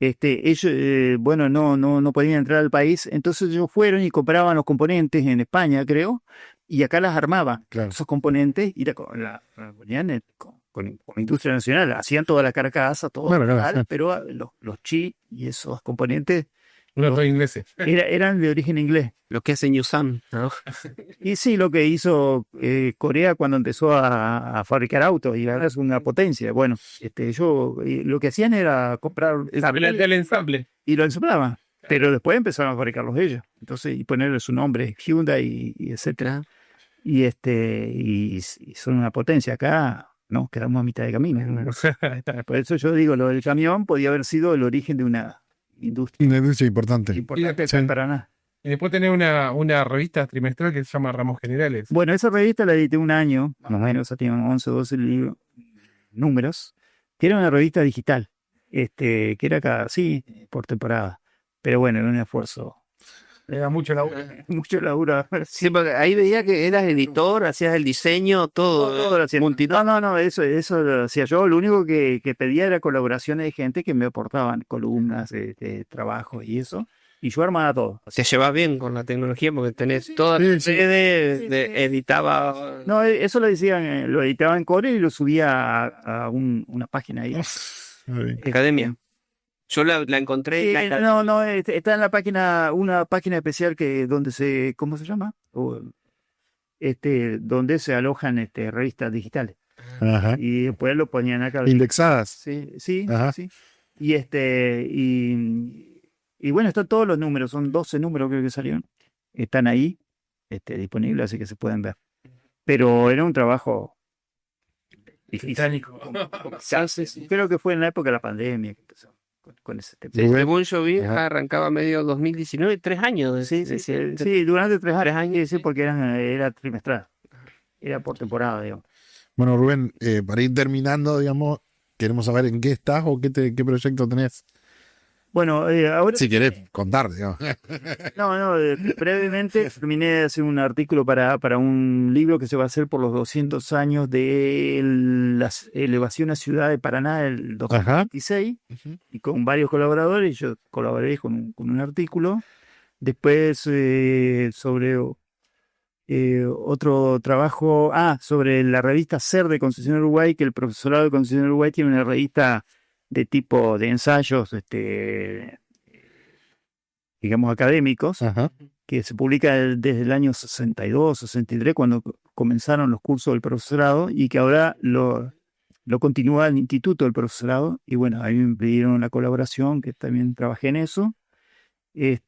ellos, bueno, no podían entrar al país, entonces ellos fueron y compraban los componentes en España, creo, y acá las armaban, Claro. esos componentes, y la ponían con industria nacional, hacían toda la carcasa, todo, Claro, claro, tal, sí. pero los chips y esos componentes Unos dos ingleses. eran de origen inglés. Lo que hace Newsan, ¿no? Y sí, lo que hizo Corea cuando empezó a fabricar autos, y ahora es una potencia. Bueno, lo que hacían era comprar El ensamble. y lo ensamblaban, pero después empezaron a fabricarlos ellos. Entonces, y ponerle su nombre, Hyundai y etcétera. Y son una potencia. Acá no, quedamos a mitad de camino. Por eso yo digo, lo del camión podía haber sido el origen de una industria Una industria importante. importante Sí. en Paraná. Y después tenés una revista trimestral que se llama Ramos Generales. Bueno, esa revista la edité un año, más o menos, tiene 11 o 12 números, que era una revista digital, que era por temporada. Pero bueno, era un esfuerzo. Era mucho laburo. Mucho laburo. Sí, porque ahí veía que eras editor, hacías el diseño, todo. Todo lo hacía. No, eso lo hacía yo. Lo único que pedía era colaboraciones de gente que me aportaban columnas, de trabajo y eso. Y yo armaba todo. Te llevas bien con la tecnología porque tenés todas Sí, las sí. redes, Sí, editaba. No, eso lo editaba en Core y lo subía a una página ahí. Muy bien. Academia. Yo la encontré. No, está en la página, una página especial donde ¿cómo se llama? Donde se alojan revistas digitales. Ajá. Y después lo ponían acá. Indexadas. Sí. Ajá. Sí. Y bueno, están todos los números, son 12 números creo que salieron. Están ahí, disponibles, así que se pueden ver. Pero era un trabajo difícil. Creo que fue en la época de la pandemia que empezó con ese tema. Según yo vi, Ajá. arrancaba medio 2019, 3 años. Sí, durante 3 años, sí, porque era trimestral. era por temporada, digamos. Bueno, Rubén, para ir terminando, digamos, queremos saber en qué estás o qué proyecto tenés. Bueno, ahora... Si querés contar, digamos. Brevemente terminé de hacer un artículo para un libro que se va a hacer por los 200 años de la elevación a Ciudad de Paraná del Ajá. 2026, y con varios colaboradores. Yo colaboré con un artículo. Después sobre otro trabajo, sobre la revista SER de Concepción Uruguay, que el profesorado de Concepción Uruguay tiene una revista de tipo de ensayos, digamos, académicos, Ajá. que se publica desde el año 62, 63, cuando comenzaron los cursos del profesorado, y que ahora lo continúa el Instituto del Profesorado. Y bueno, ahí me pidieron la colaboración, que también trabajé en eso. Y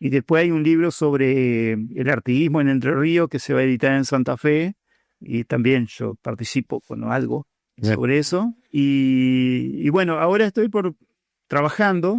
después hay un libro sobre el artiguismo en Entre Ríos que se va a editar en Santa Fe, y también yo participo con algo Bien. sobre eso. Y bueno, ahora estoy trabajando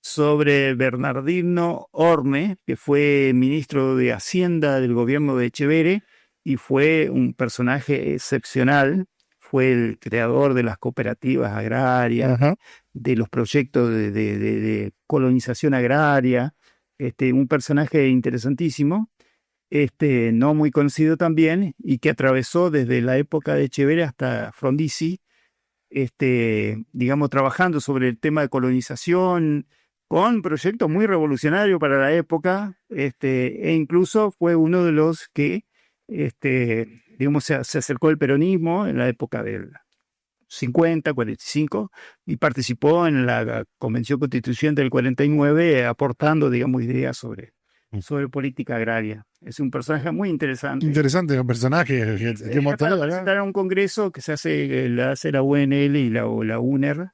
sobre Bernardino Orme, que fue ministro de Hacienda del gobierno de Echeverre y fue un personaje excepcional. Fue el creador de las cooperativas agrarias, Ajá. de los proyectos de colonización agraria, un personaje interesantísimo, no muy conocido también, y que atravesó desde la época de Echeverre hasta Frondizi, digamos, trabajando sobre el tema de colonización, con proyectos muy revolucionarios para la época, e incluso fue uno de los que, digamos, se acercó al peronismo en la época del 50, 45, y participó en la Convención Constituyente del 49, aportando, digamos, ideas sobre política agraria. Es un personaje muy interesante. Interesante el personaje. Que mostró, presentar a un congreso que la hace la UNL y la UNER,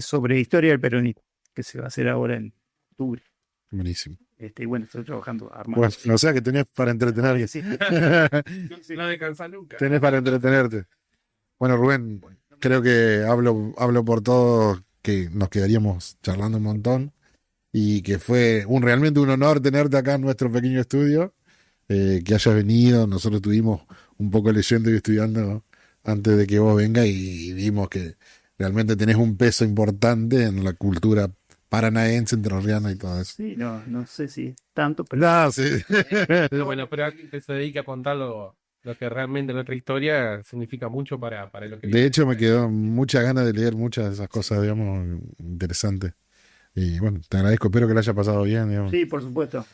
sobre historia del peronismo, que se va a hacer ahora en octubre. Buenísimo. Y bueno, estoy trabajando armando. Bueno, o sea que tenés para entretener. Sí. No descansa nunca. Tenés para entretenerte. Bueno, Rubén, creo que hablo por todos, que nos quedaríamos charlando un montón, y que fue realmente un honor tenerte acá en nuestro pequeño estudio, que hayas venido. Nosotros estuvimos un poco leyendo y estudiando antes de que vos vengas, y vimos que realmente tenés un peso importante en la cultura paranaense, entrerriana y todo eso. Sí, no sé si tanto, pero No, sí. Pero bueno, pero alguien que se dedica a contar lo que realmente nuestra historia significa mucho para lo que De hecho, me quedó muchas ganas de leer muchas de esas cosas, digamos, interesantes. Y bueno, te agradezco, espero que lo haya pasado bien, digamos. sí, por supuesto.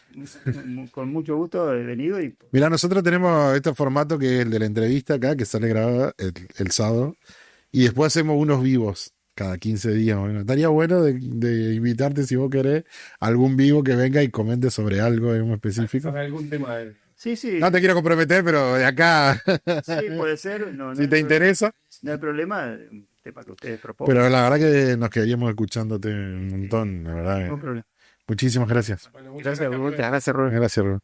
Con mucho gusto he venido. Y Mira, nosotros tenemos este formato que es el de la entrevista acá, que sale grabada el sábado, y después hacemos unos vivos cada 15 días. Bueno, estaría bueno de invitarte, si vos querés, a algún vivo que venga y comente sobre algo en específico. sobre algún tema de... sí, No te quiero comprometer, pero de acá, sí, puede ser. No si hay te interesa. no hay problema, tema que ustedes propongan. Pero la verdad que nos quedaríamos escuchándote un montón, la verdad. No hay problema. Muchísimas gracias. Bueno, muchas Gracias, Rubén. Gracias, Rubén.